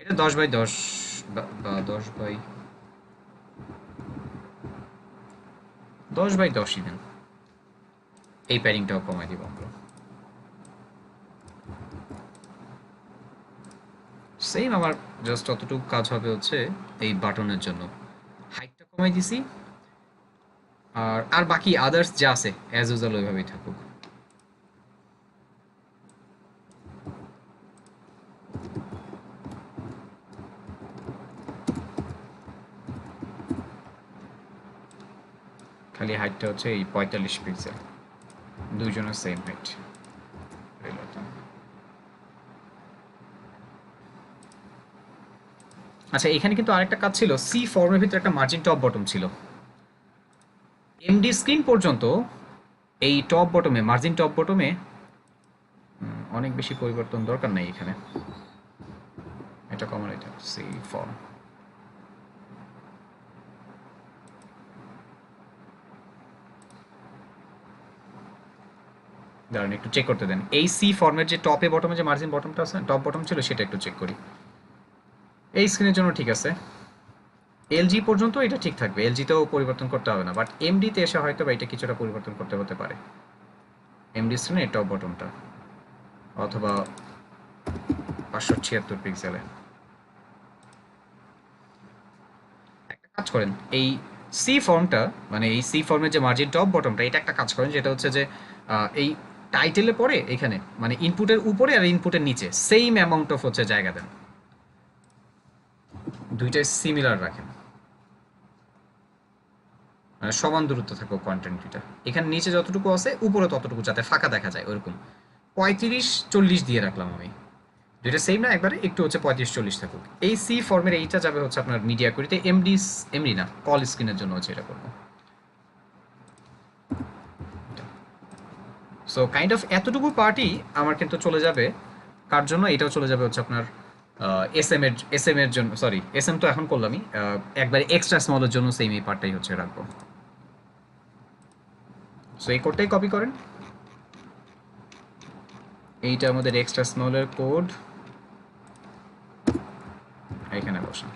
এটা 10/10 বা 10/10ই দেন, এই প্যাডিংটাও কমাই দিব আমরা। সেম আমার জাস্ট অতটুকু কাজ হবে হচ্ছে এই বাটনের জন্য, হাইটটা কমাই দিছি, আর আর বাকি আদার্স যা আছে অ্যাজ ইউজুয়াল ওইভাবেই থাকুক। খালি হাইটটা হচ্ছে এই 45 পিক্সেল, দুইজনের সেম হাইট। আচ্ছা, এখানে কিন্তু আরেকটা কাজ ছিল, সি ফর্মের ভিতরে একটা মার্জিন টপ বটম ছিল, এমডি স্ক্রিন পর্যন্ত এই টপ বটমে মার্জিন টপ বটমে অনেক বেশি পরিবর্তন দরকার নেই এখানে, এটা কমন, এটা সি ফর্ম। দাঁড়ান একটু চেক করতে দেন, এই সি ফর্মের যে টপে বটমে যে মার্জিন বটমটা আছে, টপ বটম ছিল, সেটা একটু চেক করি। এই স্ক্রিনের জন্য ঠিক আছে, এলজি পর্যন্ত এটা ঠিক থাকবে, এলজিতেও পরিবর্তন করতে হবে না, বাট এমডিতে এসে হয়তো বা এটা কিছুটা পরিবর্তন করতে হতে পারে, এমডি স্ক্রিনে টপ বটমটা, অথবা 576 পিক্সেলে। একটা কাজ করেন, এই সি ফর্মটা মানে এই সি ফর্মের যে মার্জিন টপ বটমটা, এটা একটা কাজ করেন, যেটা হচ্ছে যে এই টাইটেলে পরে এখানে মানে ইনপুটের উপরে আর ইনপুটের নিচে সেম অ্যামাউন্ট অফ হচ্ছে জায়গা দেন, দুইটাই সিমিলার রাখেন, মানে সমান দূরত্ব থাকুক কন্টেন্ট দুইটা, এখানে নিচে যতটুকু আছে উপরে ততটুকু যাতে ফাঁকা দেখা যায় ওরকম 35-40 দিয়ে রাখলাম আমি, দুইটা সেম না, একবারে একটু হচ্ছে 35-40 থাকুক। এই সি ফর্মের এইটা যাবে হচ্ছে আপনার মিডিয়া কোয়ারিতে, এমডি না, কল স্ক্রিনের জন্য হচ্ছে এটা করবো। সো কাইন্ড অফ এতটুকু পার্টি আমার কিন্তু চলে যাবে, কার জন্য? এটাও চলে যাবে হচ্ছে আপনার এস এম এর জন্য, সরি এস এম তো এখন করলামই, একবারে এক্সট্রা স্মলের জন্য সেম এই পার্টটাই হচ্ছে রাখবো। সো এই কোডটাই কপি করেন, এইটা আমাদের এক্সট্রা স্মলের কোড, এখানে বসান।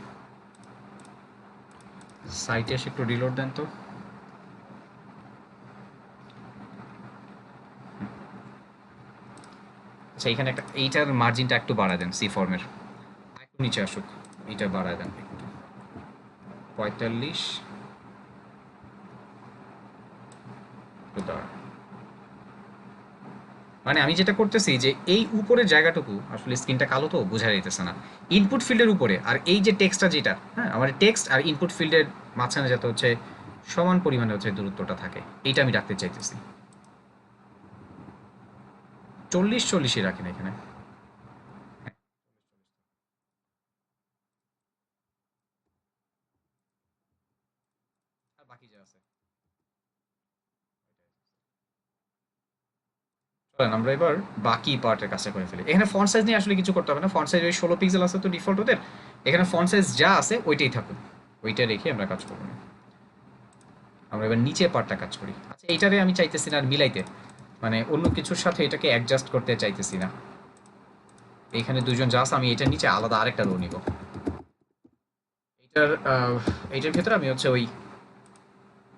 সাইটে এসে একটু রিলোড দেন তো। আচ্ছা এখানে একটা, এইটার মার্জিনটা একটু বাড়ায় দেন, সি ফর্মের একটু নিচে আসুক, এইটা বাড়ায় দেন একটু, 45 একটু দাঁড়ান। মানে আমি যেটা করতেছি যে এই উপরের জায়গাটুকু আসলে স্ক্রিনটা কালো তো বোঝা যাইতেছে না, ইনপুট ফিল্ডের উপরে আর এই যে টেক্সটটা যেটা, হ্যাঁ আমার টেক্সট আর ইনপুট ফিল্ডের মাঝখানে যাতে হচ্ছে সমান পরিমাণে হচ্ছে দূরত্বটা থাকে, এইটা আমি রাখতে চাইতেছি। 40-40ই রাখেন এখানে। আর বাকি যা আছে চলেন আমরা এবার বাকি পার্টের কাজটা করে ফেলি। এখানে ফন্ট সাইজ নিয়ে আসলে কিছু করতে হবে না, ফন্ট সাইজ ওই 16 পিক্সেল আছে তো ডিফল্ট ওদের, এখানে ফন্ট সাইজ যা আছে ওইটাই থাকুক, ওইটা রেখে আমরা কাজ করবো না। আমরা এবার নিচে পার্টটা কাজ করি। আচ্ছা এইটারে আমি চাইতেছি না আর মিলাইতে, মানে অন্য কিছুর সাথে এটাকে অ্যাডজাস্ট করতে চাইতেছি না। এইখানে দুজন যা আছে আমি এটার নিচে আলাদা আরেকটা রো নিব। এইটার এইটার ভেতরে আমি হচ্ছে ওই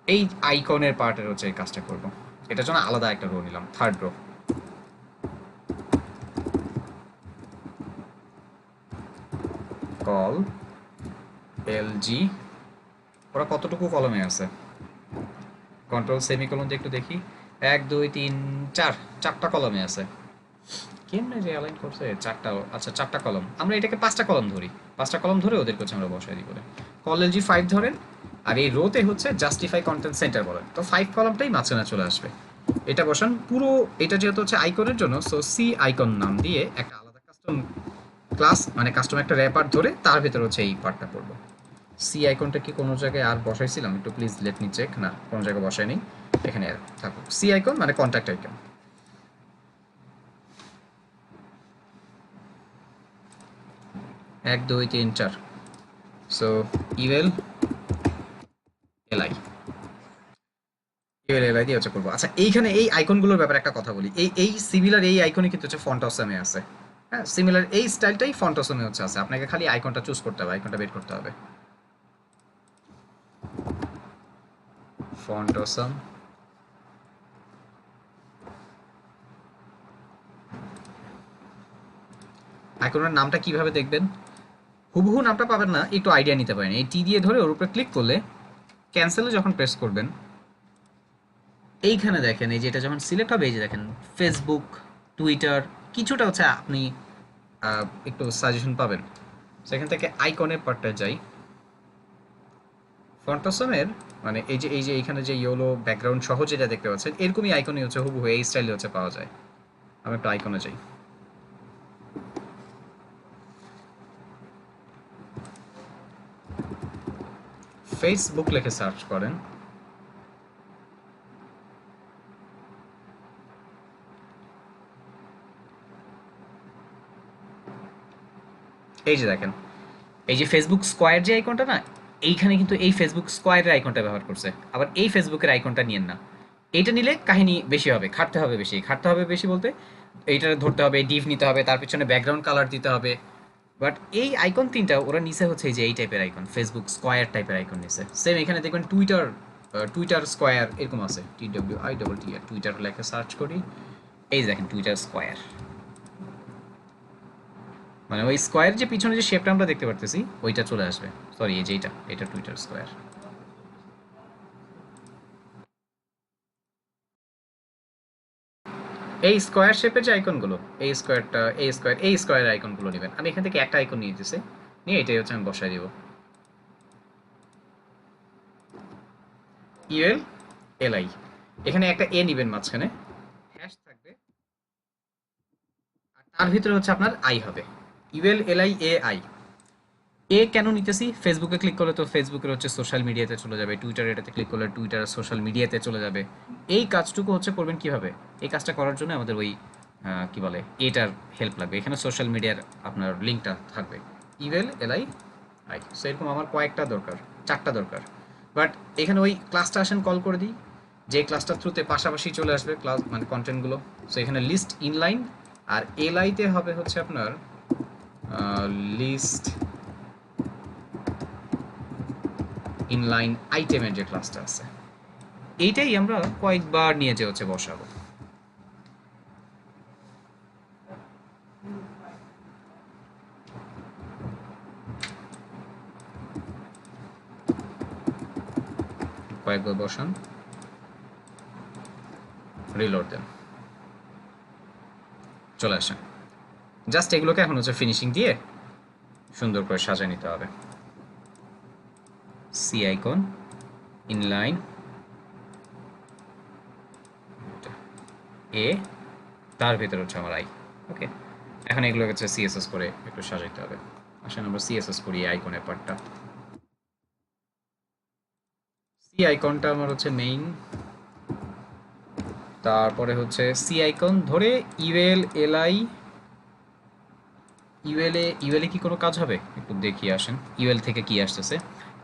এই আইকনের পার্টের হচ্ছে এই কাজটা করব। এটার জন্য আলাদা একটা রো নিলাম, থার্ড রো। কল এলজি, ওরা কতটুকু কলমে আছে, কন্ট্রোল সেমিকোলন দিয়ে একটু দেখি, 1 2 3 4, 4টা কলমে আছে। কেমনে যে অ্যালাইন করছে চারটা, আচ্ছা চারটা কলম, আমরা এটাকে 5টা কলম ধরি, 5টা কলম ধরে ওদের কাছে আমরা বসাই দিই বলে কল এলজি 5 ধরেন। আর এই রোতে হচ্ছে জাস্টিফাই কন্টেন্ট সেন্টার বলেন, তো 5 কলমটাই মাঝখানে চলে আসবে। এটা বসান পুরো, এটা যেহেতু হচ্ছে আইকনের জন্য, সো সি আইকন নাম দিয়ে একটা আলাদা কাস্টম ক্লাস, মানে কাস্টম একটা র্যাপার ধরে তার ভেতরে হচ্ছে এই পার্টটা করব। সি আইকনটা কি কোনো জায়গায় আর বসাইছিলাম, একটু প্লিজ লেট মি চেক, না কোনো জায়গায় বসাই নেই, এখানে থাকুক সি আইকন মানে contact icon. 1 2 3 4, so evil LI, evil LI দিয়ে হচ্ছে করবো। আচ্ছা এইখানে এই আইকনগুলোর ব্যাপারে একটা কথা বলি, এই সিমিলার এই আইকনই কিন্তু হচ্ছে ফন্ট অসমে আছে, হ্যাঁ সিমিলার এই স্টাইলটাই ফন্ট অসমে হচ্ছে আছে, আপনাকে খালি আইকনটা চুজ করতে হবে, আইকনটা বের করতে হবে। ফন্ট অসম, আইকনের নামটা কিভাবে দেখবেন, হুবহু নামটা পাবেন না, একটু আইডিয়া নিতে পারেন। এই টি দিয়ে ধরে ওর উপরে ক্লিক করলে ক্যান্সেলে যখন প্রেস করবেন, এইখানে দেখেন এই যে এটা যখন সিলেক্ট হবে, এই যে দেখেন ফেসবুক, টুইটার, কিছুটা হচ্ছে আপনি একটু সাজেশন পাবেন। সেখান থেকে আইকনের পার্টটা যাই, ফন্টসমের মানে এই যে এইখানে যে ইয়েলো ব্যাকগ্রাউন্ড সহ যেটা দেখতে পাচ্ছেন এরকমই আইকনই হচ্ছে হুবহু এই স্টাইলে হচ্ছে পাওয়া যায়। আমি একটু আইকনে যাই, ফেসবুক লিখে সার্চ করেন, এই যে দেখেন এই যে ফেসবুক স্কোয়ার যে আইকনটা না, এইখানে কিন্তু এই ফেসবুক স্কোয়ারের আইকনটা ব্যবহার করছে, আবার এই ফেসবুকের আইকনটা নিয়েন না। এইটা নিলে কাহিনী বেশি হবে, খাটতে হবে বেশি, খাটতে হবে বেশি বলতে এইটা ধরতে হবে, ডিভ নিতে হবে, তার পিছনে ব্যাকগ্রাউন্ড কালার দিতে হবে। বাট এই আইকন তিনটা ওরা নিচে হচ্ছে এই যে এই টাইপের আইকন, ফেসবুক স্কোয়ার টাইপের আইকন নিচে। সেম এখানে দেখবেন টুইটার, টুইটার স্কোয়ার এরকম আছে, TWITTER, টুইটার লেখা সার্চ করি, এই যে দেখেন টুইটার স্কোয়ার, মানে ওই স্কোয়ার যে পিছনে যে শেপটা আমরা দেখতে পারতেছি ওইটা চলে আসবে। সরি এই যে এটা টুইটার স্কোয়ার। এই স্কোয়ার শেপের যে আইকনগুলো, এই স্কোয়ারটা, এই স্কোয়ার আইকনগুলো নেবেন। আমি এখান থেকে একটা আইকন নিয়ে দিতেছি, নিয়ে এটাই হচ্ছে আমি বসাই দিব, ইউএল এলআই। এখানে একটা এ নিবেন মাঝখানে, হ্যাশ থাকবে, আর তার ভিতরে হচ্ছে আপনার আই হবে, ইউএল এলআই এ আই। এ কেন নিতেছি, ফেসবুকে ক্লিক করলে তো ফেসবুকের হচ্ছে সোশ্যাল মিডিয়াতে চলে যাবে, টুইটার এটাতে ক্লিক করলে টুইটার সোশ্যাল মিডিয়াতে চলে যাবে। এই কাজটুকু হচ্ছে করবেন কিভাবে, এই কাজটা করার জন্য আমাদের ওই কি বলে এটার হেল্প লাগবে, এখানে সোশ্যাল মিডিয়ার আপনার লিঙ্কটা থাকবে, ইমেল এলআই আই। সো এরকম আমার কয়েকটা দরকার, 4টা দরকার। বাট এখানে ওই ক্লাসটা আসেন কল করে দিই, যে ক্লাসটার থ্রুতে পাশাপাশি চলে আসবে ক্লাস মানে কন্টেন্টগুলো। সো এখানে লিস্ট ইনলাইন, আর এলআইতে হবে হচ্ছে আপনার লিস্ট ইনলাইন আইটেমের যে ক্লাসটা আছে, এইটাই আমরা কয়েকবার নিয়ে যে হচ্ছে বসাবো। কয়েকবার বসান, রিলোড দেন, চলে আসেন। জাস্ট এগুলোকে এখন হচ্ছে ফিনিশিং দিয়ে সুন্দর করে সাজিয়ে নিতে হবে। সি আইকন, ইনলাইন, এ, তার ভিতরে হচ্ছে আমার আই। ওকে, এখন এগুলো হচ্ছে সিএসএস করে একটু সাজাইতে হবে। আসেন আমরা সিএসএস করি আইকনের পার্টটা। সি আইকনটা আমার হচ্ছে মেইন, তারপরে হচ্ছে সি আইকন ধরে ইউএল এলআই। ইউএলে কি কোনো কাজ হবে একটু দেখিয়ে আসেন, ইউএল থেকে কি আসতেছে।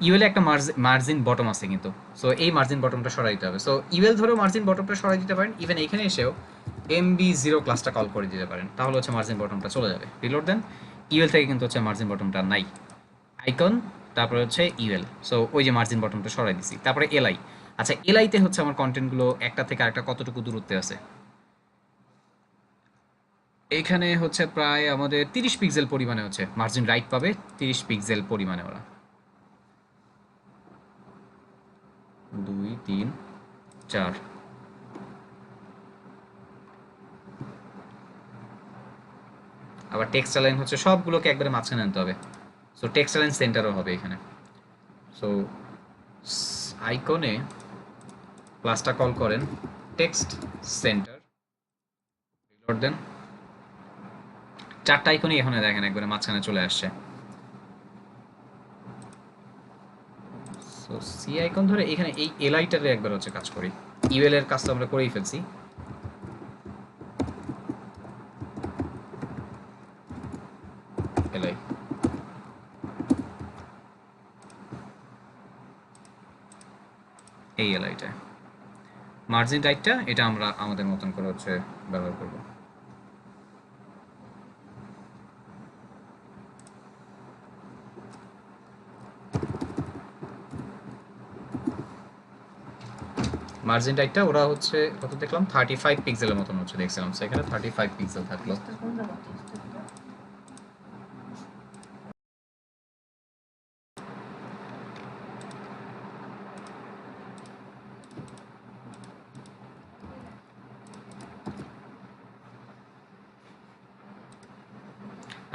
ইউএলে একটা মার্জিন বটম আছে কিন্তু, সো এই মার্জিন বটমটা সরাই দিতে হবে। সো ইউএল ধরেও মার্জিন বটমটা সরাই দিতে পারেন, ইভেন এখানে এসেও MB0 ক্লাসটা কল করে দিতে পারেন, তাহলে হচ্ছে মার্জিন বটমটা চলে যাবে। রিলোড দেন, ইউএল থেকে কিন্তু হচ্ছে মার্জিন বটমটা নাই। আইকন, তারপরে হচ্ছে ইউএল, সো ওই যে মার্জিন বটমটা সরাই দিছি। তারপরে এলআই, আচ্ছা এলআইতে হচ্ছে আমার কন্টেন্টগুলো একটা থেকে আরেকটা কতটুকু দূরত্বে আছে। এখানে হচ্ছে প্রায় আমাদের 30 পিক্সেল পরিমাণে হচ্ছে মার্জিন রাইট পাবে, 30 পিক্সেল পরিমাণে ওরা। 2 3 4, আবার টেক্সট লাইন হচ্ছে সবগুলোকে একবারে মাঝখানে আনতে হবে। সো টেক্সট লাইন সেন্টারও হবে এখানে। সো আইকনে ক্লাসটা কল করেন টেক্সট সেন্টার, রিলোড দেন। 4টা আইকনই এখানে দেখেন একবারে মাঝখানে চলে আসছে। সো সি আইকন ধরে এখানে এই এলআইটারে একবার হচ্ছে কাজ করি, ইউএল এর কাজটা আমরা করেই ফেলছি। এলআই, এই এলআইটা মার্জিন রাইটটা, এটা আমরা আমাদের মতন করে হচ্ছে ব্যবহার করব। মার্জিন রাইটটা ওরা হচ্ছে কত দেখলাম 35 পিক্সেলের মতন হচ্ছে দেখছিলাম, সেখানে 35 পিক্সেল থাকলো।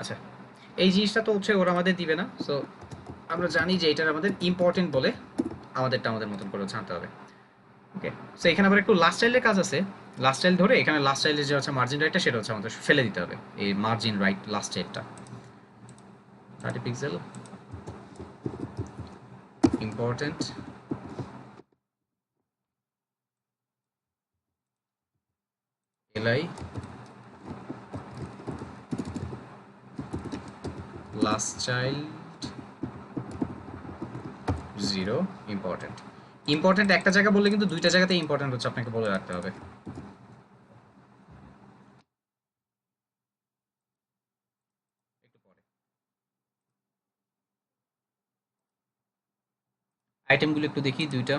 আচ্ছা, এই জিনিসটা তো হচ্ছে ওরা আমাদের দিবে না, সো আমরা জানি যে এটার আমাদের ইম্পর্টেন্ট বলে আমাদেরটা আমাদের মতন করে জানতে হবে। ওকে, সো এখানে আবার একটু লাস্ট চাইল্ডের কাজ আছে। লাস্ট চাইল্ড ধরে এখানে লাস্ট চাইল্ডের যে হচ্ছে মার্জিন রাইটটা, সেটা হচ্ছে আমাদের ফেলে দিতে হবে, এই মার্জিন রাইট লাস্ট চাইল্ডটা 30 pixel important. LI last child 0 important. Important একটা জায়গা বললে কিন্তু দুইটা জায়গাতে ইম্পর্টেন্ট হচ্ছে আপনাকে বলে রাখতে হবে। একটু পরে আইটেমগুলো একটু দেখি, 2টা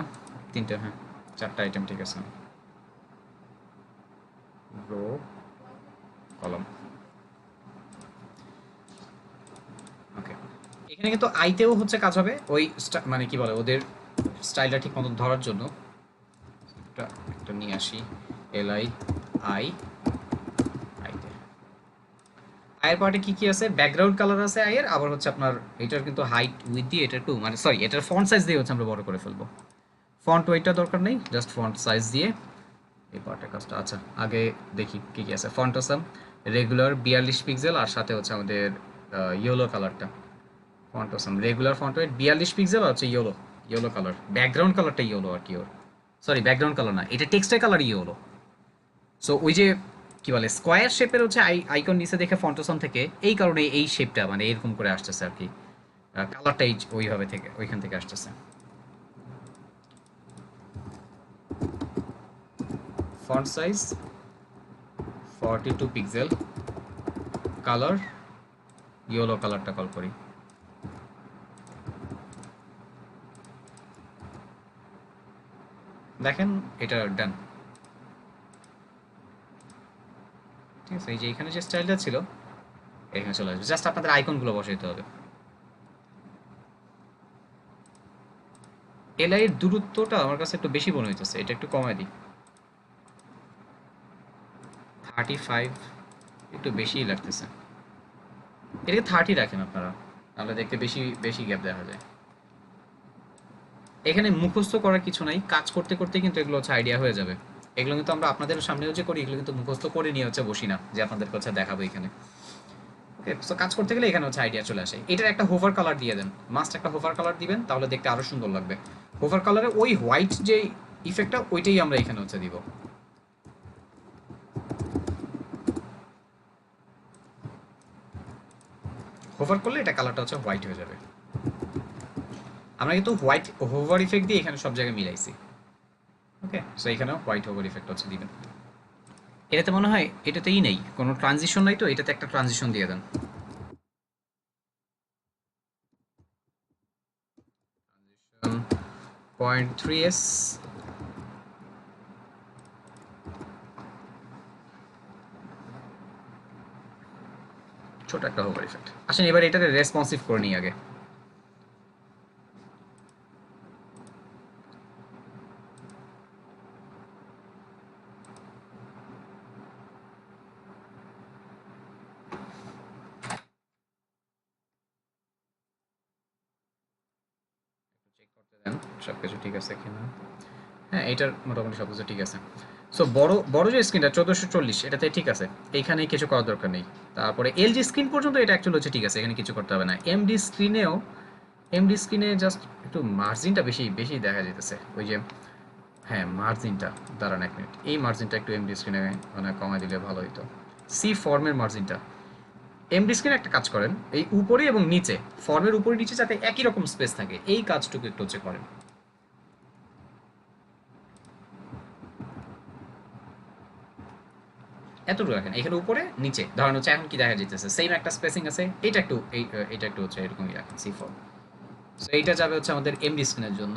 3টা, হ্যাঁ 4টা আইটেম ঠিক আছে। রো, কলম, ওকে। এখানে কিন্তু আইতেও হচ্ছে কাজ হবে ওই মানে কি বলে ওদের স্টাইলটা ঠিক মতো ধরার জন্য। একটা একটা নিয়ে আসি, এলআই আই, আইতে আয়ের পার্টে কি কি আছে, ব্যাকগ্রাউন্ড কালার আছে আয়ের, আবার হচ্ছে আপনার এটার কিন্তু হাইট উইথ দিয়ে এটা একটু মানে সরি এটার ফন্ট সাইজ দিয়ে হচ্ছে আমরা বড় করে ফেলবো। ফন্ট ওয়েটটা দরকার নেই, জাস্ট ফন্ট সাইজ দিয়ে এই পার্টের কাজটা। আচ্ছা আগে দেখি কি কি আছে। ফন্ট আসাম রেগুলার 42 পিক্সেল, আর সাথে হচ্ছে আমাদের ইয়েলো কালারটা। Font Assam regular font weight 42 pixel, আর হচ্ছে ইয়েলো, ইয়েলো কালার ব্যাকগ্রাউন্ড কালারটা ইয়েলো আর কি ওর, সরি ব্যাকগ্রাউন্ড কালার না, এটা টেক্সটের কালার ইয়েলো। সো ওই যে কি বলে স্কোয়ার শেপের হচ্ছে আইকন নিচে দেখে ফন্টসন থেকে, এই কারণে এই শেপটা মানে এরকম করে আসতেছে আর কি, কালারটাই ওইভাবে থেকে ওইখান থেকে আসতেছে। Font size 42 pixel, colour yellow কালারটা কল করি। দেখেন এটা ডান। ঠিক আছে, এই যে এখানে যে স্টাইলটা ছিল এখানে চলে আসবে, জাস্ট আপনাদের আইকনগুলো বসাইতে হবে। এলআই এর দূরত্বটা আমার কাছে একটু বেশি মনে হইতেছে, এটা একটু কমায় দিই, 35 একটু বেশিই লাগতেছে। এটাকে 30 রাখেন আপনারা, তাহলে দেখতে বেশি বেশি গ্যাপ দেখা যায়। এখানে মুখস্থ করার কিছু নাই, কাজ করতে করতে কিন্তু এগুলো হচ্ছে আইডিয়া হয়ে যাবে। এগুলো কিন্তু আমরা আপনাদের সামনেও যে করি, এগুলো কিন্তু মুখস্থ করে নিয়ে হচ্ছে বসি না যে আপনাদের কাছে দেখাবো এখানে। ওকে, সো কাজ করতে গেলে এখানে হচ্ছে আইডিয়া চলে আসে। এটার একটা হোভার কালার দিয়ে দেন, মাস্ট একটা হোভার কালার দিবেন, তাহলে দেখতে আরো সুন্দর লাগবে। হোভার কালারে ওই হোয়াইট যে ইফেক্টটা ওইটাই আমরা এখানে হচ্ছে দিব। হোভার করলে এটা কালারটা হচ্ছে হোয়াইট হয়ে যাবে। আমরা কিন্তু হোয়াইট হোভার ইফেক্ট দিয়ে এখানে সব জায়গায় মিলাইছি। ওকে, সো এখানেও হোয়াইট হোভার ইফেক্ট হচ্ছে দিবেন। এটাতে মনে হয় এটাতেই নেই কোনো ট্রানজিশন নাই, তো এটাতে একটা ট্রানজিশন দিয়ে দেন। 0.3s, ছোট একটা হোভার ইফেক্ট। আসেন এবার এটাকে রেসপন্সিভ করে নিই আগে। চেক করতে দেন সবকিছু ঠিক আছে কিনা। হ্যাঁ, এটার মোটামুটি সব কিছু ঠিক আছে। সো বড় বড় যে স্ক্রিনটা 1440, এটাতে ঠিক আছে, এইখানে কিছু করার দরকার নেই। তারপরে এলজি স্ক্রিন পর্যন্ত এটা অ্যাকচুয়ালি হচ্ছে ঠিক আছে, এখানে কিছু করতে হবে না। এমডি স্ক্রিনে জাস্ট একটু মার্জিনটা বেশি বেশি দেখা যেতেছে, ওই যে হ্যাঁ মার্জিনটা, দাঁড়ান এক মিনিট, এই মার্জিনটা একটু এমডি স্ক্রিনে মানে কমাই দিলে ভালো হতো। সি ফর্মের মার্জিনটা এমডি স্ক্রিনে একটা কাজ করেন, এই উপরে এবং নিচে, ফর্মের উপরে নিচে যাতে একই রকম স্পেস থাকে, এই কাজটুকু একটু হচ্ছে করেন। এতটুকু রাখেন, এখানে উপরে নিচে ধরেন হচ্ছে এখন কি দেখা যাইতেছে, সেম একটা স্পেসিং আছে, এটা একটু এটা একটু হচ্ছে এরকমই রাখেন সি ফর্ম। সো এইটা যাবে হচ্ছে আমাদের এমডি স্ক্রিনের জন্য।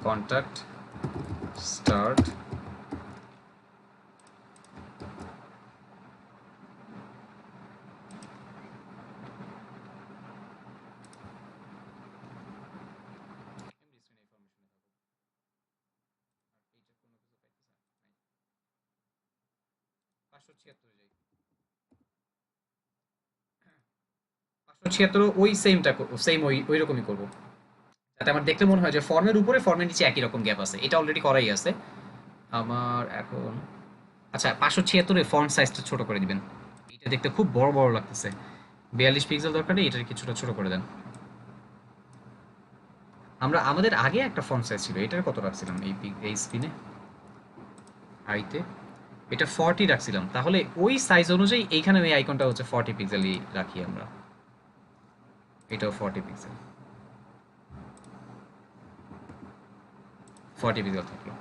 কন্টাক্ট স্টার্ট, পাঁচশো ছিয়াত্তর ওই সেমটা সেম ওই ওই রকমই করবো, যাতে আমার দেখলে মনে হয় যে ফর্মের উপরে ফর্মের নিচে একই রকম গ্যাপ আছে। এটা অলরেডি করাই আছে আমার এখন। আচ্ছা, 576 ফন্ট সাইজটা ছোট করে দিবেন, এটা দেখতে খুব বড় বড় লাগতেছে। 42 পিক্সেল দরকার নেই, এটার কিছুটা ছোট করে দেন। আমরা আমাদের আগে একটা ফন্ট সাইজ ছিল, এটার কত রাখছিলাম এই স্ক্রিনে হাইতে, এটা 40 রাখছিলাম, তাহলে ওই সাইজ অনুযায়ী এইখানে ওই আইকনটা হচ্ছে 40 পিক্সেলই রাখি আমরা, এটাও 40 পিক্সেল, 40 পিক্সেল থাকলো।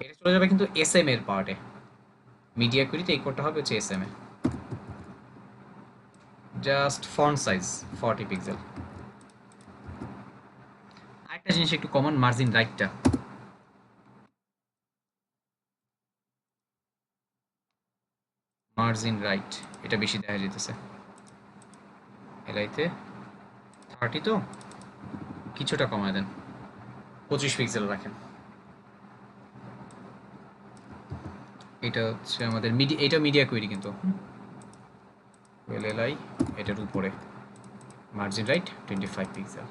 এটা চলে যাবে কিন্তু এস এম এর পার্টে, মিডিয়া কুইরিতে এই কোডটা হবে হচ্ছে S M A. Just font size 40 pixel. আরেকটা জিনিস একটু কমন, মার্জিন রাইটটা, মার্জিন রাইট এটা বেশি দেখা যেতেছে এলাইতে, 30 তো কিছুটা কমায় দেন, 25 পিক্সেল রাখেন। এটা হচ্ছে আমাদের এটা মিডিয়া কুইরি কিন্তু এলআই, এটার উপরে মার্জিন রাইট 25 পিক্সেল।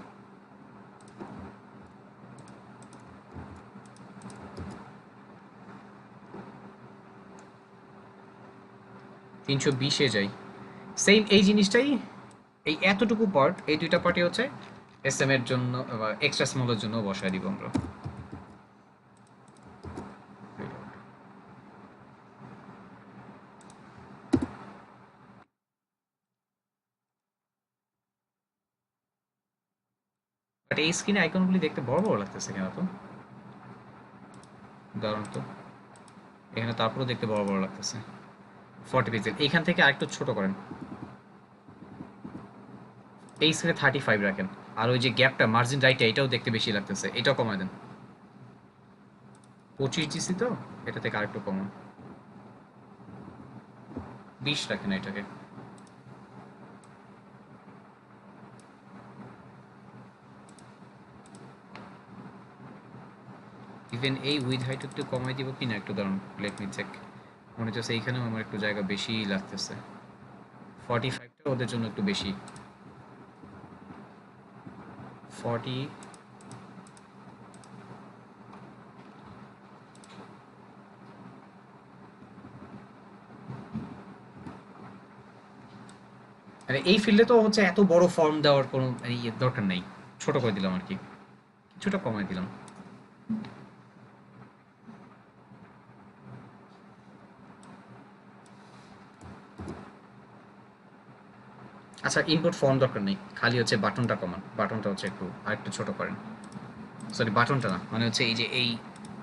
320-এ যাই, সেম এই জিনিসটাই, এই এতটুকু পার্ট, এই দুইটা পার্টই হচ্ছে এস এম এর জন্য বা এক্সট্রা স্মলের জন্য বসায় দিব আমরা। বাট এই স্ক্রিনে আইকনগুলি দেখতে বড় বড় লাগতেছে কেন তো? দারুণ তো, এখানে তারপরেও দেখতে বড় বড় লাগতেছে। 40 পিক্সেল, এইখান থেকে আরেকটু ছোট করেন, এই স্ক্রিনে 35 রাখেন। আর ওই যে গ্যাপটা মার্জিন রাইটে, এটাও দেখতে বেশি লাগতেছে, এটাও কমায় দেন। 25 দিছি তো, এটা থেকে আরেকটু কমান, 20 রাখেন এটাকে। ইভেন এই উইথ হাইট একটু কমাই দিব কিনা একটু দাঁড়ান, লেট মি চেক। মনে হচ্ছে এইখানেও আমার একটু জায়গা বেশি লাগতেছে, 45টা ওদের জন্য একটু বেশি। 40, মানে এই ফিল্ডে তো হচ্ছে এত বড় ফর্ম দেওয়ার কোনো মানে দরকার নাই, ছোট করে দিলাম আর কি, কিছুটা কমাই দিলাম। আচ্ছা, ইনপুট ফর্ম দরকার নেই, খালি হচ্ছে বাটনটা কমান, বাটনটা হচ্ছে একটু আরেকটু ছোট করেন। সরি, বাটনটা না, মানে হচ্ছে এই যে এই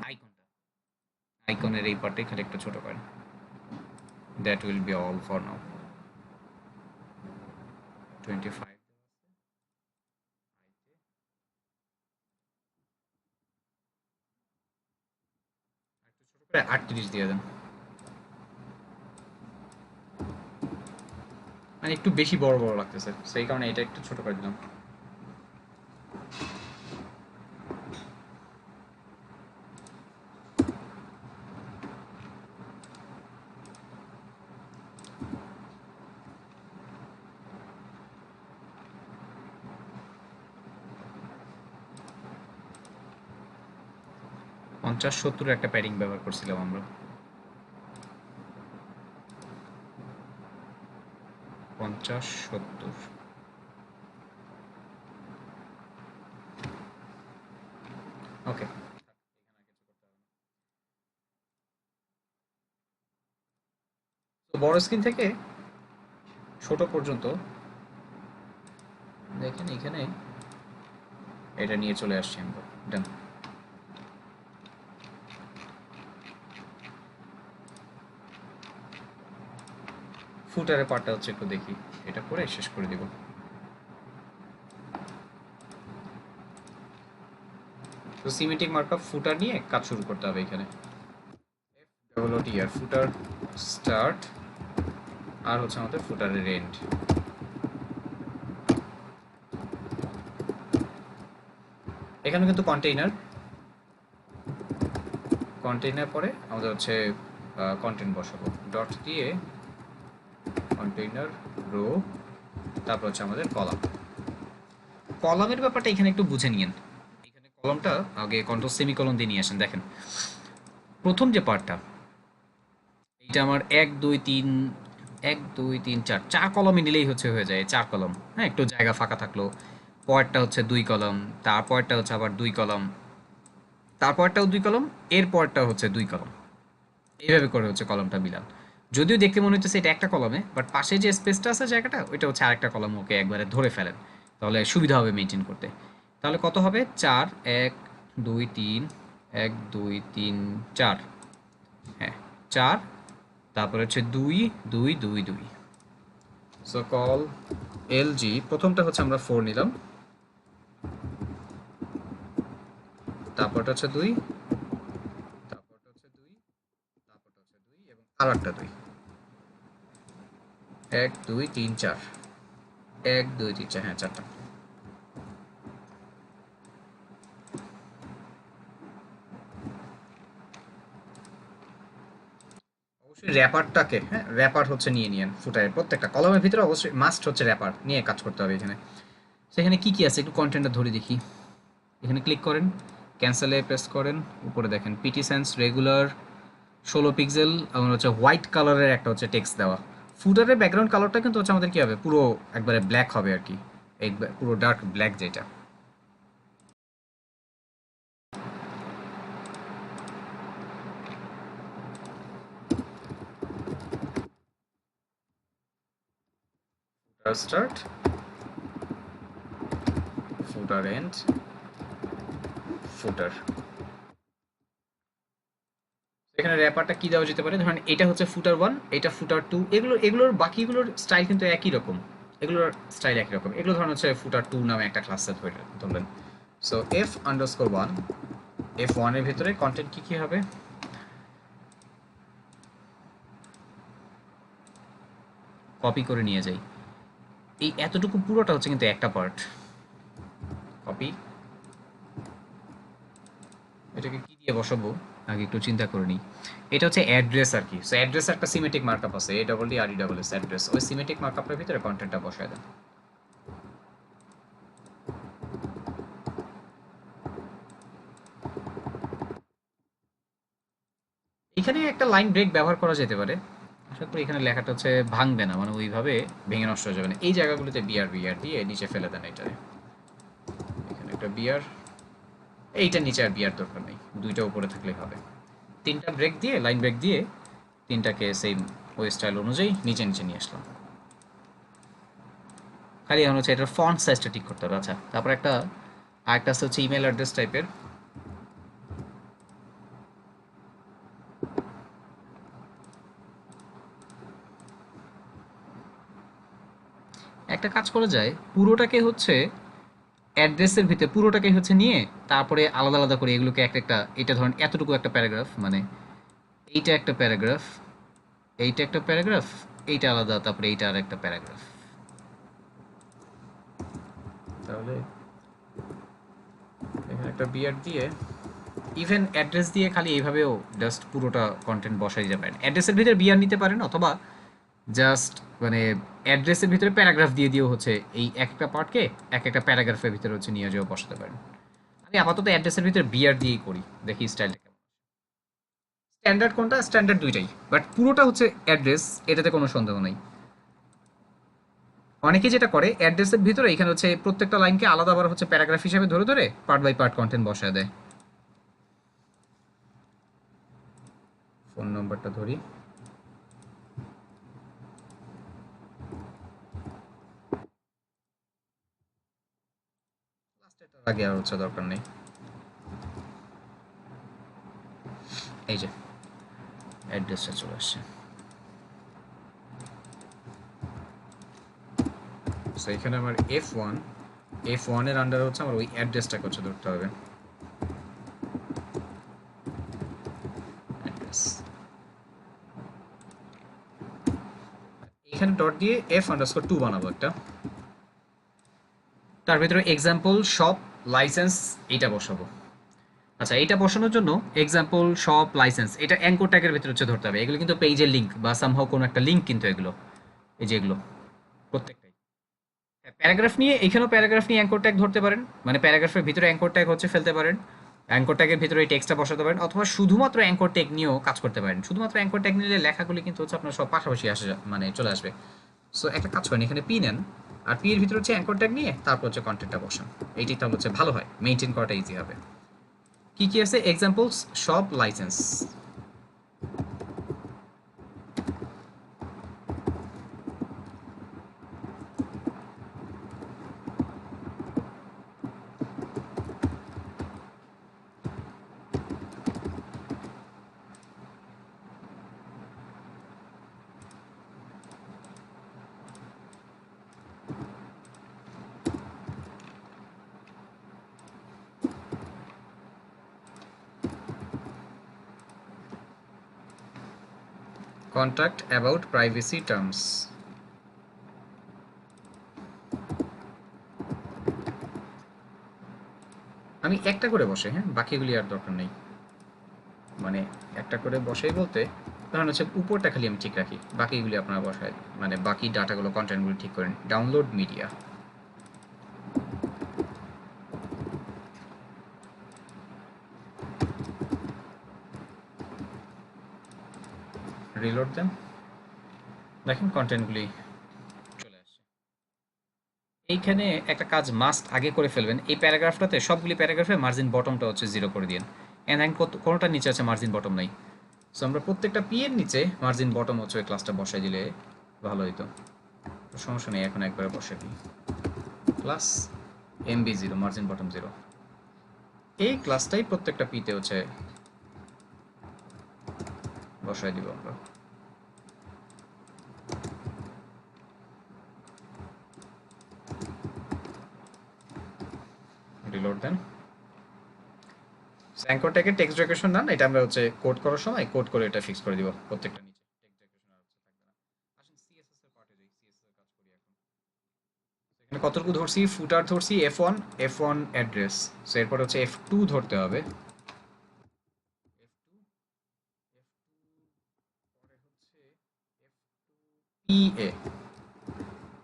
আইকনটা, আইকনের এই পার্টটাই খালি একটু ছোট করেন। That will be all for now. 25, 38 দিয়ে দেন, মানে একটু বেশি বড় বড় লাগতেছে, সেই কারণে এটা একটু ছোট করে দিলাম। পঞ্চাশ 70 একটা প্যাডিং ব্যবহার করছিলাম আমরা। 50, 70, ওকে। তো বড় স্ক্রিন থেকে ছোট পর্যন্ত দেখেন, এখানে এটা নিয়ে চলে আসছি আমরা। ডান। ফুটারের পার্টটা হচ্ছে একটু দেখি, এটা করে শেষ করে দিব। তো সিমেট্রিক মার্কআপ ফুটার নিয়ে কাজ শুরু করতে হবে এখানে। FWTR ফুটার স্টার্ট, আর হচ্ছে আমাদের ফুটারের এন্ড। এখানে কিন্তু কন্টেইনার, কন্টেইনার পরে আমাদের হচ্ছে কন্টেন্ট বসাবো, ডট দিয়ে কন্টেইনার রো, তারপর হচ্ছে আমাদের কলাম। কলামের ব্যাপারটা এখানে একটু বুঝে নিয়েন। এখানে কলমটা আগে কন্ট্রোল সেমিকলন দিয়ে নিয়ে আসেন। দেখেন প্রথম যে পার্টটা, এইটা আমার 1 2 3, 1 2 3 4, 4 কলমে নিলেই হচ্ছে হয়ে যায়, 4 কলম। হ্যাঁ, একটু জায়গা ফাঁকা থাকলো। পরেরটা হচ্ছে 2 কলম, তারপরটা হচ্ছে আবার 2 কলম, তারপরটাও 2 কলম, এর পরটা হচ্ছে 2 কলম। এইভাবে করে হচ্ছে কলমটা মিলান। যদিও দেখতে মনে হচ্ছে এটা একটা কলমে, বাট পাশে যে স্পেসটা আছে জায়গাটা, ওইটা হচ্ছে আরেকটা কলম, ওকে একবারে ধরে ফেলেন, তাহলে সুবিধা হবে মেনটেন করতে। তাহলে কত হবে? 4 1 2 3, 1 2 3 4, হ্যাঁ 4, তারপরে হচ্ছে 2 2 2 2। সো কল এলজি, প্রথমটা হচ্ছে আমরা 4 নিলাম, তারপরটা হচ্ছে 2, তারপরটা হচ্ছে 2, তারপরটা হচ্ছে 2 এবং আরেকটা 2। 1 2 3 4, 1 2 3 4, হ্যাঁ 4টা। অবশ্যই র্যাপারটাকে, হ্যাঁ র্যাপার হচ্ছে নিয়ে নিয়েন ফুটারের প্রত্যেকটা কলমের ভিতরে, অবশ্যই মাস্ট হচ্ছে র্যাপার নিয়ে কাজ করতে হবে এখানে। সেখানে কি কি আছে একটু কন্টেন্টটা ধরে দেখি। এখানে ক্লিক করেন, ক্যান্সেলে প্রেস করেন, উপরে দেখেন পিটি সেন্স রেগুলার 16 পিক্সেল, আমার হচ্ছে হোয়াইট কালারের একটা হচ্ছে টেক্সট দেওয়া। ফুটারের ব্যাকগ্রাউন্ড কালারটা কিন্তু হচ্ছে আমাদের কি হবে, পুরো একবারে ব্ল্যাক হবে আর কি, পুরো ডার্ক ব্ল্যাক যেটা। স্টার্ট, ফুটার এন্ড, ফুটার। এখানে র্যাপারটা কি দেওয়া যেতে পারে, ধরেন এটা হচ্ছে ফুটার 1, এটা ফুটার 2, এগুলোর বাকিগুলোর স্টাইল কিন্তু একই রকম, এগুলোর স্টাইল একই রকম। এগুলো ধরেন হচ্ছে ফুটার 2 নামে একটা ক্লাসে ধরলেন। সো f_1, f1 এর ভিতরে কন্টেন্ট কি কি হবে, কপি করে নিয়ে যাই। এই এতটুকু পুরোটা হচ্ছে কিন্তু একটা পার্ট, কপি। এটাকে কি দিয়ে বসাবো আগে একটু চিন্তা করে নিই। এটা হচ্ছে অ্যাড্রেস আর কি। সো অ্যাড্রেস একটা সিমেটিক মার্কআপ আছে, ADDRESS অ্যাড্রেস। ওই সিমেটিক মার্কআপের ভিতরে কন্টেন্টটা বসায় দেন। এখানে একটা লাইন ব্রেক ব্যবহার করা যেতে পারে। আশা করি এখানে লেখাটা হচ্ছে ভাঙবে না, মানে ওইভাবে ভেঙে নষ্ট হয়ে যাবে না। এই জায়গাগুলোতে বিআর বিআর দিয়ে নিচে ফেলে দেন এটারে। এখানে একটা বিআর, এইটার নিচে আর বিআর দরকার নেই, দুইটা উপরে থাকলেই হবে। তিনটা ব্রেক দিয়ে, লাইন ব্রেক দিয়ে তিনটাকে সেম ওই স্টাইল অনুযায়ী নিচে নিচে নিয়ে আসলাম। খালি এখন হচ্ছে এটার ফন্ট সাইজটা ঠিক করতে হবে। আচ্ছা, তারপর আরেকটা আছে হচ্ছে ইমেল অ্যাড্রেস টাইপের। একটা কাজ করা যায়, পুরোটাকে হচ্ছে অ্যাড্রেসের ভিতরে পুরোটাকে হচ্ছে নিয়ে তারপরে আলাদা আলাদা করে এগুলোকে একটা একটা, এটা ধরেন এতটুকু একটা প্যারাগ্রাফ, মানে এইটা একটা প্যারাগ্রাফ, এইটা একটা প্যারাগ্রাফ, এইটা আলাদা, তারপরে এইটা আর একটা প্যারাগ্রাফ। তাহলে এখানে একটা বিআর দিয়ে, ইভেন অ্যাড্রেস দিয়ে খালি এইভাবেও জাস্ট পুরোটা কন্টেন্ট বসাই দিতে পারেন। অ্যাড্রেসের ভিতরে বিআর নিতে পারেন, অথবা জাস্ট মানে অ্যাড্রেসের ভিতরে প্যারাগ্রাফ দিয়ে দিয়েও হচ্ছে এই এক একটা পার্টকে এক একটা প্যারাগ্রাফের ভিতরে হচ্ছে নিয়ে যেও বসাতে পারেন। আমি আপাতত অ্যাড্রেসের ভিতরে বিআর দিয়েই করি, দেখি স্টাইলটা কেমন। স্ট্যান্ডার্ড কোনটা, স্ট্যান্ডার্ড দুইটাই, বাট পুরোটা হচ্ছে অ্যাড্রেস, এটাতে কোনো সন্দেহ নেই। অনেকে যেটা করে অ্যাড্রেসের ভিতরে এখানে হচ্ছে প্রত্যেকটা লাইনকে আলাদা আবার হচ্ছে প্যারাগ্রাফ হিসেবে ধরে ধরে পার্ট বাই পার্ট কন্টেন্ট বসায় দেয়। ফোন নম্বরটা ধরি, আগে আর হচ্ছে দরকার নেই। এই যে অ্যাড্রেসটা চলে আসছে। সো এখানে আমার এফ ওয়ান এর আন্ডারে হচ্ছে আমার ওই অ্যাড্রেসটাকে হচ্ছে ধরতে হবে। অ্যাড্রেস এখানে ডট দিয়ে f_2 বানাবো একটা, তার ভিতরে এক্সাম্পল শপ লাইসেন্স এইটা বসাবো। আচ্ছা, এটা বসানোর জন্য এক্সাম্পল শপ লাইসেন্স এটা অ্যাঙ্কর ট্যাগের ভিতরে হচ্ছে ধরতে হবে। এগুলো কিন্তু পেজের লিঙ্ক বা সামহাও কোনো একটা লিঙ্ক, কিন্তু এগুলো এই যে এগুলো প্রত্যেকটাই প্যারাগ্রাফ নিয়ে, এখানেও প্যারাগ্রাফ নিয়ে অ্যাঙ্কর ট্যাগ ধরতে পারেন, মানে প্যারাগ্রাফের ভিতরে অ্যাঙ্কর ট্যাগ হচ্ছে ফেলতে পারেন, অ্যাঙ্কর ট্যাগের ভিতরে এই টেক্সটটা বসাতে পারেন, অথবা শুধুমাত্র অ্যাঙ্কর ট্যাগ নিয়েও কাজ করতে পারেন। শুধুমাত্র অ্যাঙ্কর ট্যাগ নিলে লেখাগুলি কিন্তু হচ্ছে আপনার সব পাশাপাশি আসে, মানে চলে আসবে। সো একটা কাজ করেন, এখানে পি নেন, আর পি এর ভিতরে হচ্ছে অ্যাঙ্কর ট্যাগ নিয়ে তারপর হচ্ছে কন্টেন্টটা বসান। এইটি তাহলে হচ্ছে ভালো হয়, মেনটেন করাটা ইজি হবে। কি কি আছে, examples shop licence. Contact about privacy terms. আমি একটা করে বসে, হ্যাঁ, বাকিগুলি আর দরকার নেই। মানে একটা করে বসাই বলতে ধরেন হচ্ছে উপরটা খালি আমি ঠিক রাখি, বাকিগুলি আপনারা বসায়, মানে বাকি ডাটাগুলো কন্টেন্টগুলো ঠিক করেন। ডাউনলোড মিডিয়া, রিলোড দেন। দেখেন কন্টেন্টগুলি চলে আসছে। এইখানে একটা কাজ মাস্ট আগে করে ফেলবেন, এই প্যারাগ্রাফটাতে সবগুলি প্যারাগ্রাফে মার্জিন বটমটা হচ্ছে 0 করে দিন। এন্ড দেখেন কোনোটার নিচে আছে মার্জিন বটম নাই। সো আমরা প্রত্যেকটা পি এর নিচে মার্জিন বটম হচ্ছে ওই ক্লাসটা বসাই দিলে ভালো হইতো। তো সমস্যা নেই, এখন একবারে বসে দিই ক্লাস MB0 মার্জিন বটম 0। এই ক্লাসটাই প্রত্যেকটা পিতে হচ্ছে বসাই দিব আমরা। রিলোড দেন। অ্যাঙ্কর ট্যাগে টেক্সট ডেকোরেশন না, এটা আমরা হচ্ছে কোড করার সময় কোড করে এটা ফিক্স করে দিব প্রত্যেকটা নিচে টেক্সট ডেকোরেশন আর হচ্ছে থাকবে না। আসুন সিএসএস এর পার্টে যাই, সিএসএস এর কাজ করি এখন। এখানে কতটুকু ধরছি, ফুটার ধরছি F1 অ্যাড্রেস। সো এরপর হচ্ছে F2 ধরতে হবে। পরে হচ্ছে PA,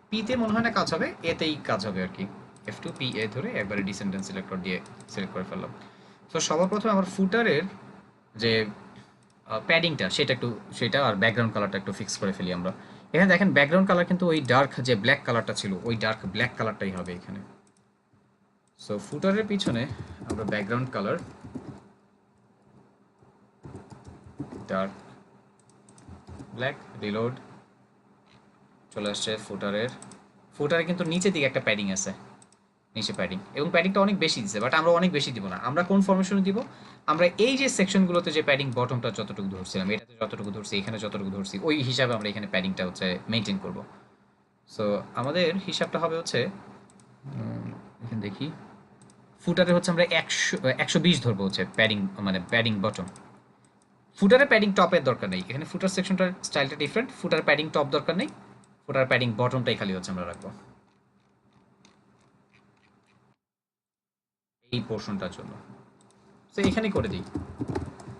পিতে মনে হয় না কাজ হবে, এতেই কাজ হবে আর কি। F2 PA ধরে একবারে ডিসেন্ডেন্ট সিলেক্টর দিয়ে সিলেক্ট করে ফেললাম। তো সবার প্রথমে আমার ফুটারের যে প্যাডিংটা সেটা আর ব্যাকগ্রাউন্ড কালারটা একটু ফিক্স করে ফেলি আমরা। এখানে দেখেন ব্যাকগ্রাউন্ড কালার কিন্তু ওই ডার্ক যে ব্ল্যাক কালারটা ছিল ওই ডার্ক ব্ল্যাক কালারটাই হবে এখানে। সো ফুটারের পিছনে আমরা background colour dark black, reload. চলে আসছে ফুটারে কিন্তু নিচের দিকে একটা প্যাডিং আছে, নিচে প্যাডিং, এবং প্যাডিংটা অনেক বেশি দিচ্ছে, বাট আমরা অনেক বেশি দিব না। আমরা কোন ফরমেশনে দিব, আমরা এই যে সেকশনগুলোতে যে প্যাডিং বটমটা যতটুকু ধরছিলাম, এটাতে যতটুকু ধরছি, এখানে যতটুকু ধরছি, ওই হিসাবে আমরা এখানে প্যাডিংটা হচ্ছে মেনটেন করব। সো আমাদের হিসাবটা হবে হচ্ছে এখানে দেখি, ফুটারে হচ্ছে আমরা 120 ধরবো হচ্ছে প্যাডিং, মানে প্যাডিং বটম। ফুটারে প্যাডিং টপের দরকার নেই, এখানে ফুটার সেকশনটার স্টাইলটা ডিফারেন্ট। ফুটার প্যাডিং টপ দরকার নেই, ফুটার প্যাডিং বটমটাই খালি হচ্ছে আমরা রাখবো এই পোর্শনটার জন্য। তো এখানে করে দিই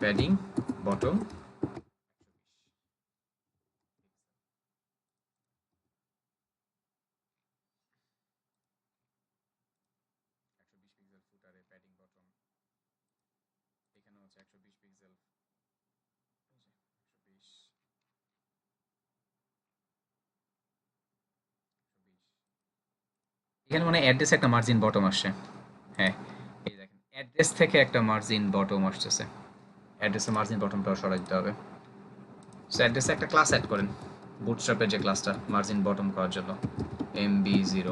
প্যাডিং বটম 120 পিক্সেল ফুটারে প্যাডিং বটম, এখানে হচ্ছে 120 পিক্সেল, 120 এখানে মানে অ্যাড্রেস একটা মার্জিন বটম আসছে। হ্যাঁ, এই দেখেন অ্যাড্রেস থেকে একটা মার্জিন বটম আসতেছে, অ্যাড্রেসের মার্জিন বটমটাও সরাই দিতে হবে। সো অ্যাড্রেসে একটা ক্লাস অ্যাড করেন, বুটস্ট্র্যাপের যে ক্লাসটা মার্জিন বটম করার জন্য, MB0।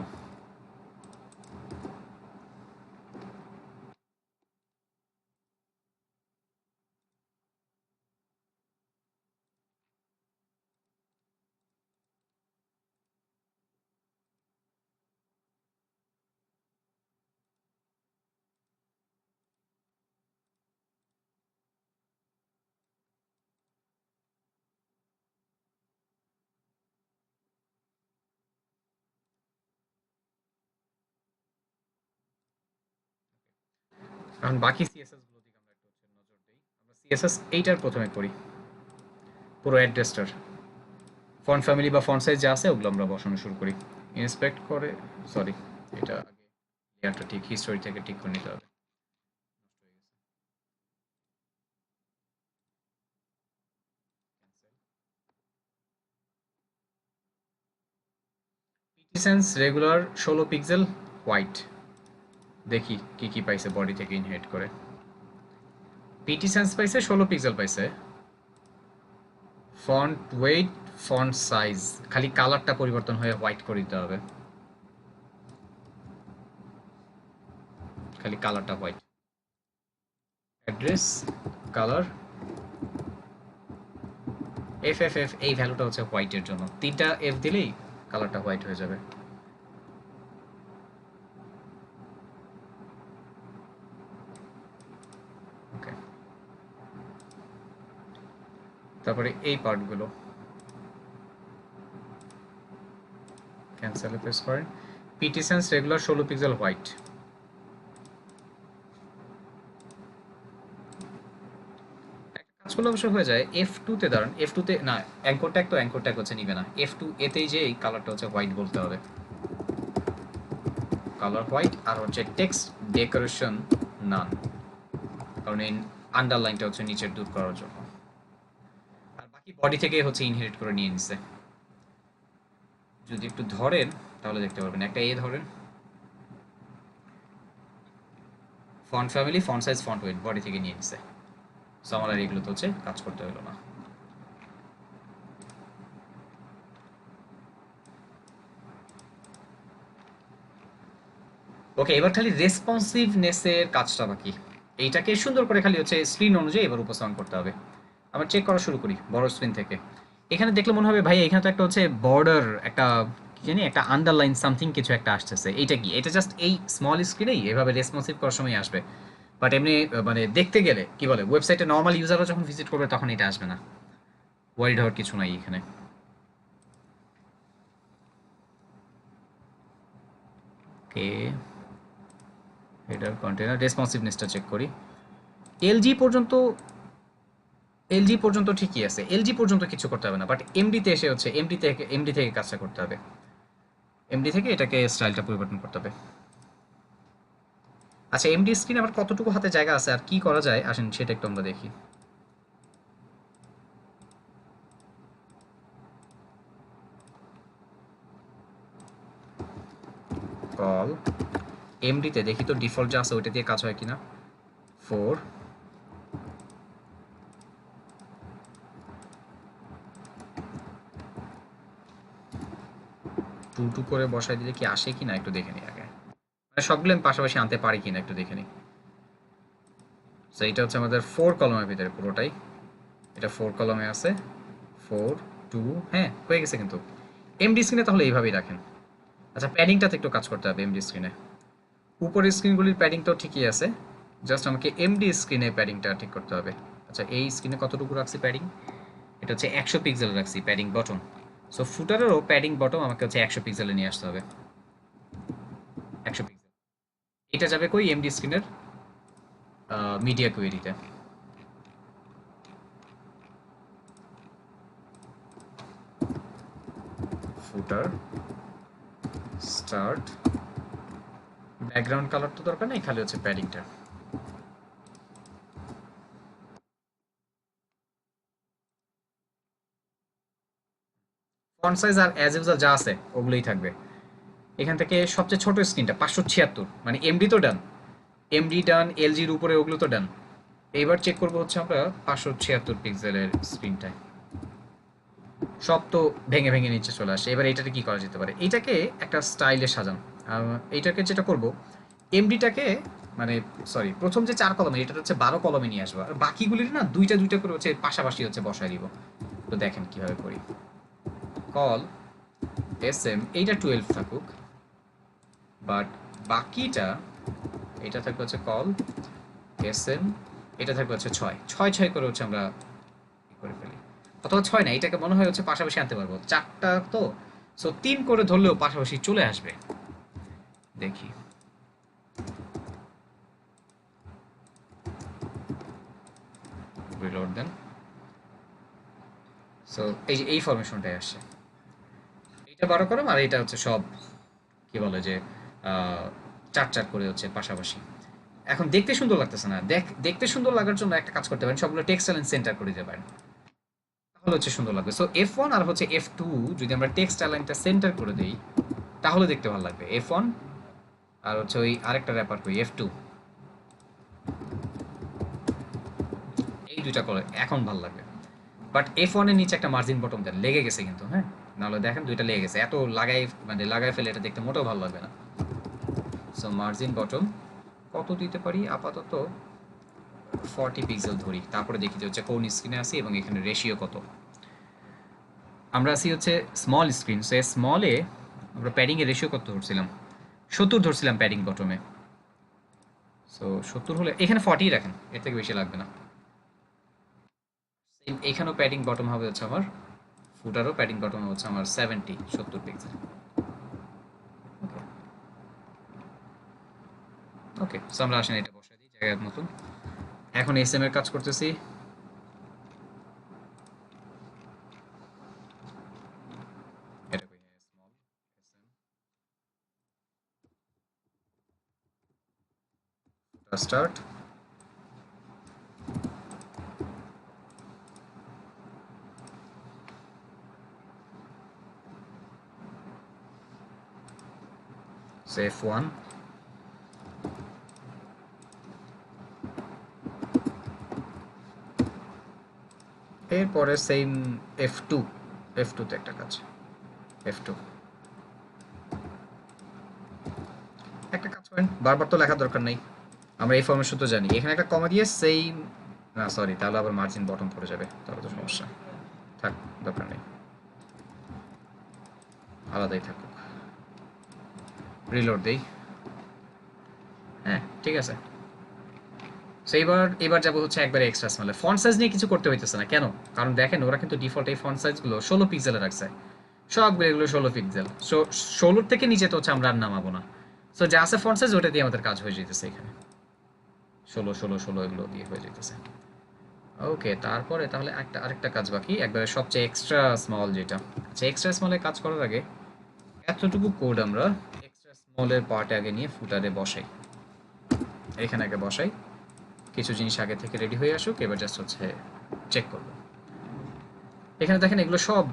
এখন বাকি সিএসএস গুলো দিকে আমরা একটু হচ্ছে নজর দেই। আমরা সিএসএস এইটার প্রথমে করি, পুরো অ্যাড্রেসটার ফন্ট ফ্যামিলি বা ফন্ট সাইজ যা আছে ওগুলো আমরা বসানো শুরু করি। ইন্সপেক্ট করে, সরি, এটা আগে লেয়ারটা ঠিক হিস্টোরি থেকে ঠিক করে নিতে হবে। পিটিসেন্স রেগুলার 16 পিক্সেল হোয়াইট, দেখি কি কি পাইছে বডি থেকে ইনহেরিট করে। পিটিসেন্স পাইছে 16 পিক্সেল পাইছে। ফন্ট ওয়েট, ফন্ট সাইজ, খালি কালারটা পরিবর্তন হয়ে হোয়াইট করে দিতে হবে, খালি কালারটা হোয়াইট। অ্যাড্রেস কালার FFF, এই ভ্যালুটা হচ্ছে হোয়াইটের জন্য, 3টা F দিলেই কালারটা হোয়াইট হয়ে যাবে। ওকে, তারপরে এই পার্টগুলো ক্যান্সেলে প্রেস করেন। পিটিসেন্স রেগুলার 16 পিক্সেল হোয়াইট, কাজ করলে অবশ্য হয়ে যায়। F2 তে দাঁড়ান, F2 তে না, অ্যাঙ্কর ট্যাগ তো অ্যাঙ্কর ট্যাগ হচ্ছে নিবে না, F2 এতেই যে এই কালারটা হচ্ছে হোয়াইট বলতে হবে, কালার হোয়াইট। আর হচ্ছে টেক্সট ডেকোরেশন নান, কারণ এই আন্ডারলাইনটা হচ্ছে নিচের দূর করার জন্য। আর বাকি বডি থেকে হচ্ছে ইনহেরিট করে নিয়ে নিছে। যদি একটু ধরেন তাহলে দেখতে পারবেন, একটা এ ধরেন, font family, font size, font wait body থেকে নিয়ে নিছে। সো আমার আর এগুলো তো হচ্ছে কাজ করতে হলো না। ওকে, এবার খালি রেসপন্সিভনেসের কাজটা বাকি। এইটাকে সুন্দর করে খালি হচ্ছে স্ক্রিন অনুযায়ী এবার উপস্থাপন করতে হবে। আমরা চেক করা শুরু করি বড় স্ক্রিন থেকে। এখানে দেখলে মনে হবে ভাই এখানে তো একটা হচ্ছে বর্ডার, একটা কি জানি একটা আন্ডারলাইন সামথিং কিছু একটা আসতেছে। এইটা কি? এটা জাস্ট এই স্মল স্ক্রিনেই এভাবে রেসপন্সিভ করার সময় আসবে। বাট এমনি মানে দেখতে গেলে কি বলে, ওয়েবসাইটে নর্মাল ইউজাররা যখন ভিজিট করবে তখন এটা আসবে না। ওয়ারিড হওয়ার কিছু নাই এখানে। ওকে, হেডার কন্টেনার রেসপন্সিভনেসটা চেক করি। এলজি পর্যন্ত, এলজি পর্যন্ত ঠিকই আছে, এলজি পর্যন্ত কিছু করতে হবে না। বাট এমডিতে এসে হচ্ছে এমডি থেকে কাজটা করতে হবে। এমডি থেকে এটাকে স্টাইলটা পরিবর্তন করতে হবে। আচ্ছা, এমডি স্ক্রিন আবার কতটুকু হাতে জায়গা আছে আর কি করা যায় আসেন সেটা একটু আমরা দেখি। কল এমডিতে দেখি তো ডিফল্ট যা আছে ওইটা দিয়ে কাজ হয় কিনা। 4 2 করে বসাই দিলে কি আসে কিনা একটু দেখে নিই আগে। মানে সবগুলো আমি পাশাপাশি আনতে পারি কিনা একটু দেখে নিই। সো এইটা হচ্ছে আমাদের 4 কলমের ভিতরে পুরোটাই। এটা 4 কলমে আছে, 4 2, হ্যাঁ হয়ে গেছে কিন্তু। এমডি স্ক্রিনে তাহলে এইভাবেই রাখেন। আচ্ছা, প্যাডিংটাতে একটু কাজ করতে হবে এমডি স্ক্রিনে। উপরের স্ক্রিনগুলির প্যাডিংটাও ঠিকই আছে, জাস্ট আমাকে এমডি স্ক্রিনে প্যাডিংটা ঠিক করতে হবে। আচ্ছা, এই স্ক্রিনে কতটুকু রাখছি প্যাডিং? এটা হচ্ছে 100 পিক্সেল রাখছি প্যাডিং বটম। সো ফুটারেরও প্যাডিং বটম আমাকে হচ্ছে 100 পিক্সেলে নিয়ে আসতে হবে। 100 পিক্সেল। এটা যাবে কই? এমডি স্ক্রিনের মিডিয়া কোয়েরিতে। ফুটার স্টার্ট, ব্যাকগ্রাউন্ড কালার তো দরকার নেই, খালি হচ্ছে প্যাডিংটা। ফন্ট সাইজ আর অ্যাজ ইউজাল যা আছে ওগুলোই থাকবে। এখান থেকে সবচেয়ে ছোট স্ক্রিনটা 576, মানে এমডি তো ডান, এমডি ডান, এলজির উপরে ওগুলো তো ডান। এইবার চেক করবো হচ্ছে আমরা 576 পিক্সেলের স্ক্রিনটায়। সব তো ভেঙে ভেঙে নিচে চলে আসে। এবার এইটাতে কি করা যেতে পারে? এইটাকে একটা স্টাইলে সাজান। এইটাকে যেটা করব, এমডিটাকে মানে সরি প্রথম যে 4 কলমে এটা হচ্ছে 12 কলমে নিয়ে আসবো, আর বাকিগুলির না দুইটা দুইটা করে হচ্ছে পাশাপাশি হচ্ছে বসায় দিব। তো দেখেন কিভাবে করি। কল এস এম এইটা 12 থাকুক, বাট বাকিটা এটা থাকবে হচ্ছে কল এস এম, এটা থাকবে হচ্ছে 6 6 6 করে হচ্ছে আমরা করে ফেলি। অথবা 6 না, এটাকে মনে হয় হচ্ছে পাশাপাশি আনতে পারবো, 4টা তো। সো 3 করে ধরলেও পাশাপাশি চলে আসবে। দেখি, রিলোড দেন। সো এই যে এই ফরমেশনটাই আসছে। এইটা 12 কলম আর এটা হচ্ছে সব কি বলে যে 4 4 করে হচ্ছে পাশাপাশি। এখন দেখতে সুন্দর লাগতেছে না। দেখতে সুন্দর লাগার জন্য একটা কাজ করতে পারেন, সবগুলো টেক্সট অ্যালাইন সেন্টার করে দিতে পারেন, তাহলে হচ্ছে সুন্দর লাগবে। সো F1 আর হচ্ছে F2 যদি আমরা টেক্সট অ্যালাইনটা সেন্টার করে দেই তাহলে দেখতে ভালো লাগবে। F1 আর হচ্ছে ওই আরেকটা র্যাপার কই F2, এই দুইটা করে এখন ভালো লাগবে। বাট F1 এর নিচে একটা মার্জিন বটম দেন, লেগে গেছে কিন্তু, হ্যাঁ নাহলে দেখেন দুইটা লেগে গেছে, এত লাগাই মানে লাগাই ফেলে এটা দেখতে মোটেও ভালো লাগবে না। সো মার্জিন বটম কত দিতে পারি? আপাতত 40 পিক্সেল ধরি, তারপরে দেখি যে হচ্ছে কোন স্ক্রিনে আসি এবং এখানে রেশিও কত। আমরা আসি হচ্ছে স্মল স্ক্রিন, সো স্মলে আমরা প্যাডিং এর রেশিও কত ধরছিলাম? 70 ধরছিলাম প্যাডিং বটমে। সো 70 হলে এখানে 40 রাখেন, এর থেকে বেশি লাগবে না। এখানেও প্যাডিং বটম হবে হচ্ছে আমার, ফুটারও প্যাডিং বটম হচ্ছে আমার 70 পিক্সেল। ওকে, সো আমরা আসেন এটা বসাই দিই জায়গার মতন। এখন এস এম এর কাজ করতেছি। এটা কই? Small S M start. F1, এরপরে সেম F2, F2 তে একটা কাজ, F2 একটা কাজ করেন, বারবার তো লেখার দরকার নেই, আমরা এই ফরমেশন তো জানি, এখানে একটা কমা দিয়ে সেম, না সরি তাহলে আবার মার্জিন বটম পড়ে যাবে, তাহলে তো সমস্যা, থাক দরকার নেই, আলাদাই থাকুক, রিলোড দেই। হ্যাঁ ঠিক আছে। সো এবার যাবো হচ্ছে একবারে এক্সট্রা স্মলে, ফন্ট সাইজ নিয়ে কিছু করতে হইতেছে না, কেন? কারণ দেখেন ওরা কিন্তু ডিফল্ট এই ফন্ট সাইজগুলো 16 পিক্সেলে রাখছে, সবগুলো এগুলো 16 পিক্সেল, সো 16 থেকে নিচে তো হচ্ছে আমরা আর নামাবো না, সো যা আছে ফন্ট সাইজ ওটা দিয়ে আমাদের কাজ হয়ে যেতেছে, এখানে 16 এগুলো দিয়ে হয়ে যেতেছে। ওকে, তারপরে তাহলে আরেকটা কাজ বাকি, একবারে সবচেয়ে এক্সট্রা স্মল যেটা, আচ্ছা এক্সট্রা স্মলে কাজ করার আগে এতটুকু কোড আমরা এক্সট্রা স্মলের পার্টে আগে নিয়ে ফুটারে বসাই, এখানে আগে বসাই, কিছু জিনিস আগে থেকে রেডি হয়ে আসুক, এবার জাস্ট হচ্ছে চেক করব। এখানে দেখেন এগুলো সব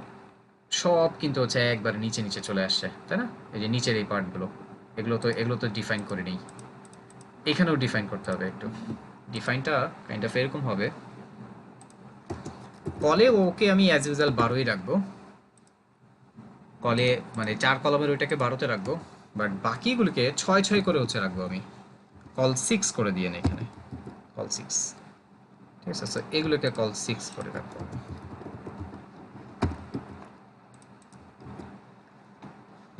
সব কিন্তু হচ্ছে একবার নিচে নিচে চলে আসছে, তাই না? এই যে নিচের এই পার্টগুলো, এগুলো তো ডিফাইন করে নেই, এখানেও ডিফাইন করতে হবে একটু, ডিফাইনটা কাইন্ড অফ এরকম হবে, কলে ওকে আমি অ্যাজ ইউজুয়াল 12ই রাখবো, কলে মানে 4 কলমের ওইটাকে 12তে রাখবো, বাট বাকিগুলোকে 6 করে হচ্ছে রাখবো আমি, কল 6 করে দিয়ে না এখানে, কল 6, ঠিক আছে, সো এগুলোকে কল 6 করে রাখবো,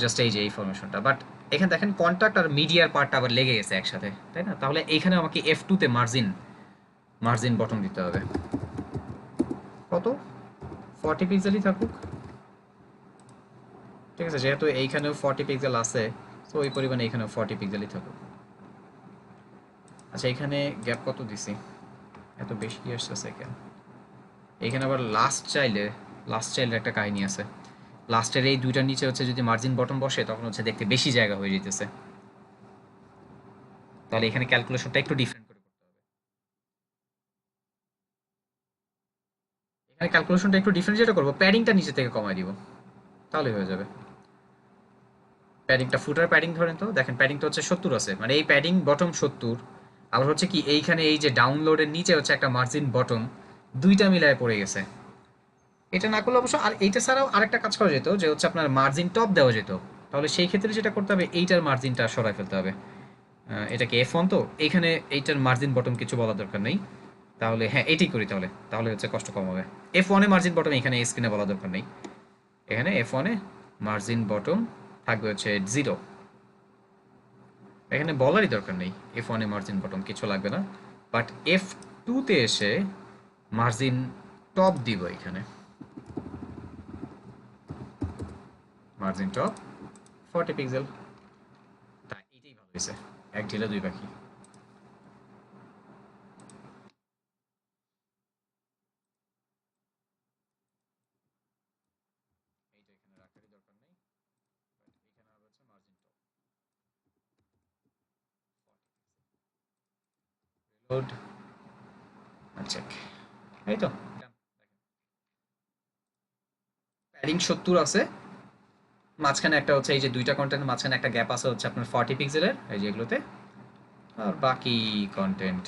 জাস্ট এই যে এই ফরমেশনটা, বাট এখানে দেখেন কন্ট্যাক্ট আর মিডিয়ার পার্টটা আবার লেগে গেছে একসাথে, তাই না? তাহলে এইখানে আমাকে F2 তে মার্জিন বটম দিতে হবে, কত 40 পিক্সেলই থাকুক, ঠিক আছে, যেহেতু এইখানেও 40 পিক্সেল আছে, তো ওই পরিমাণে এইখানেও 40 পিক্সেলই থাকুক। আচ্ছা এখানে গ্যাপ কত দিছি, এত বেশি আসছে কেন? এখানে আবার লাস্ট চাইল্ডের একটা কাহিনী আছে, লাস্টের এই দুইটার নিচে হচ্ছে যদি মার্জিন বটম বসে তখন হচ্ছে দেখতে বেশি জায়গা হয়ে যেতেছে, তাহলে এখানে ক্যালকুলেশনটা একটু ডিফারেন্ট করে করতে হবে, এখানে ক্যালকুলেশনটা একটু ডিফারেন্ট, যেটা করবো প্যাডিংটা নিচে থেকে কমায় দিব, তাহলে হয়ে যাবে। প্যাডিংটা ফুটার প্যাডিং ধরেন তো, দেখেন প্যাডিংটা হচ্ছে 70 আছে, মানে এই প্যাডিং বটম 70, আবার হচ্ছে কি এইখানে এই যে ডাউনলোডের নিচে হচ্ছে একটা মার্জিন বটম, দুইটা মিলায় পড়ে গেছে, এটা না করলে অবশ্য আর এইটা ছাড়াও আরেকটা কাজ করা যেত, যে হচ্ছে আপনার মার্জিন টপ দেওয়া যেত, তাহলে সেই ক্ষেত্রে যেটা করতে হবে এইটার মার্জিনটা সরাই ফেলতে হবে, এটাকে F1 তো এইখানে এইটার মার্জিন বটম কিছু বলার দরকার নেই, তাহলে হ্যাঁ এটাই করি, তাহলে তাহলে হচ্ছে কষ্ট কম হবে, F1 এ মার্জিন বটম এখানে স্ক্রিনে বলা দরকার নেই, এখানে F1 এ মার্জিন বটম থাকবে হচ্ছে 0, এখানে বলারই দরকার নেই, F1 এ মার্জিন বটম কিছু লাগবে না, বাট F2 তে এসে মার্জিন টপ দিব, এখানে মার্জিন টপ 40 পিক্সেল, তাই এটাই ভালো হয়েছে, এক ঢিলে দুই পাখি। এইটা এখানে রাখারই দরকার নেই, বাট এখানে আবার হচ্ছে মার্জিন টপ 40 লোড, আচ্ছা এই তো প্যাডিং 70 আছে, মাঝখানে একটা হচ্ছে এই যে দুইটা কন্টেন্টের মাঝখানে একটা গ্যাপ আছে হচ্ছে আপনার 40 পিক্সেলের, এই যে এগুলোতে, আর বাকি কন্টেন্ট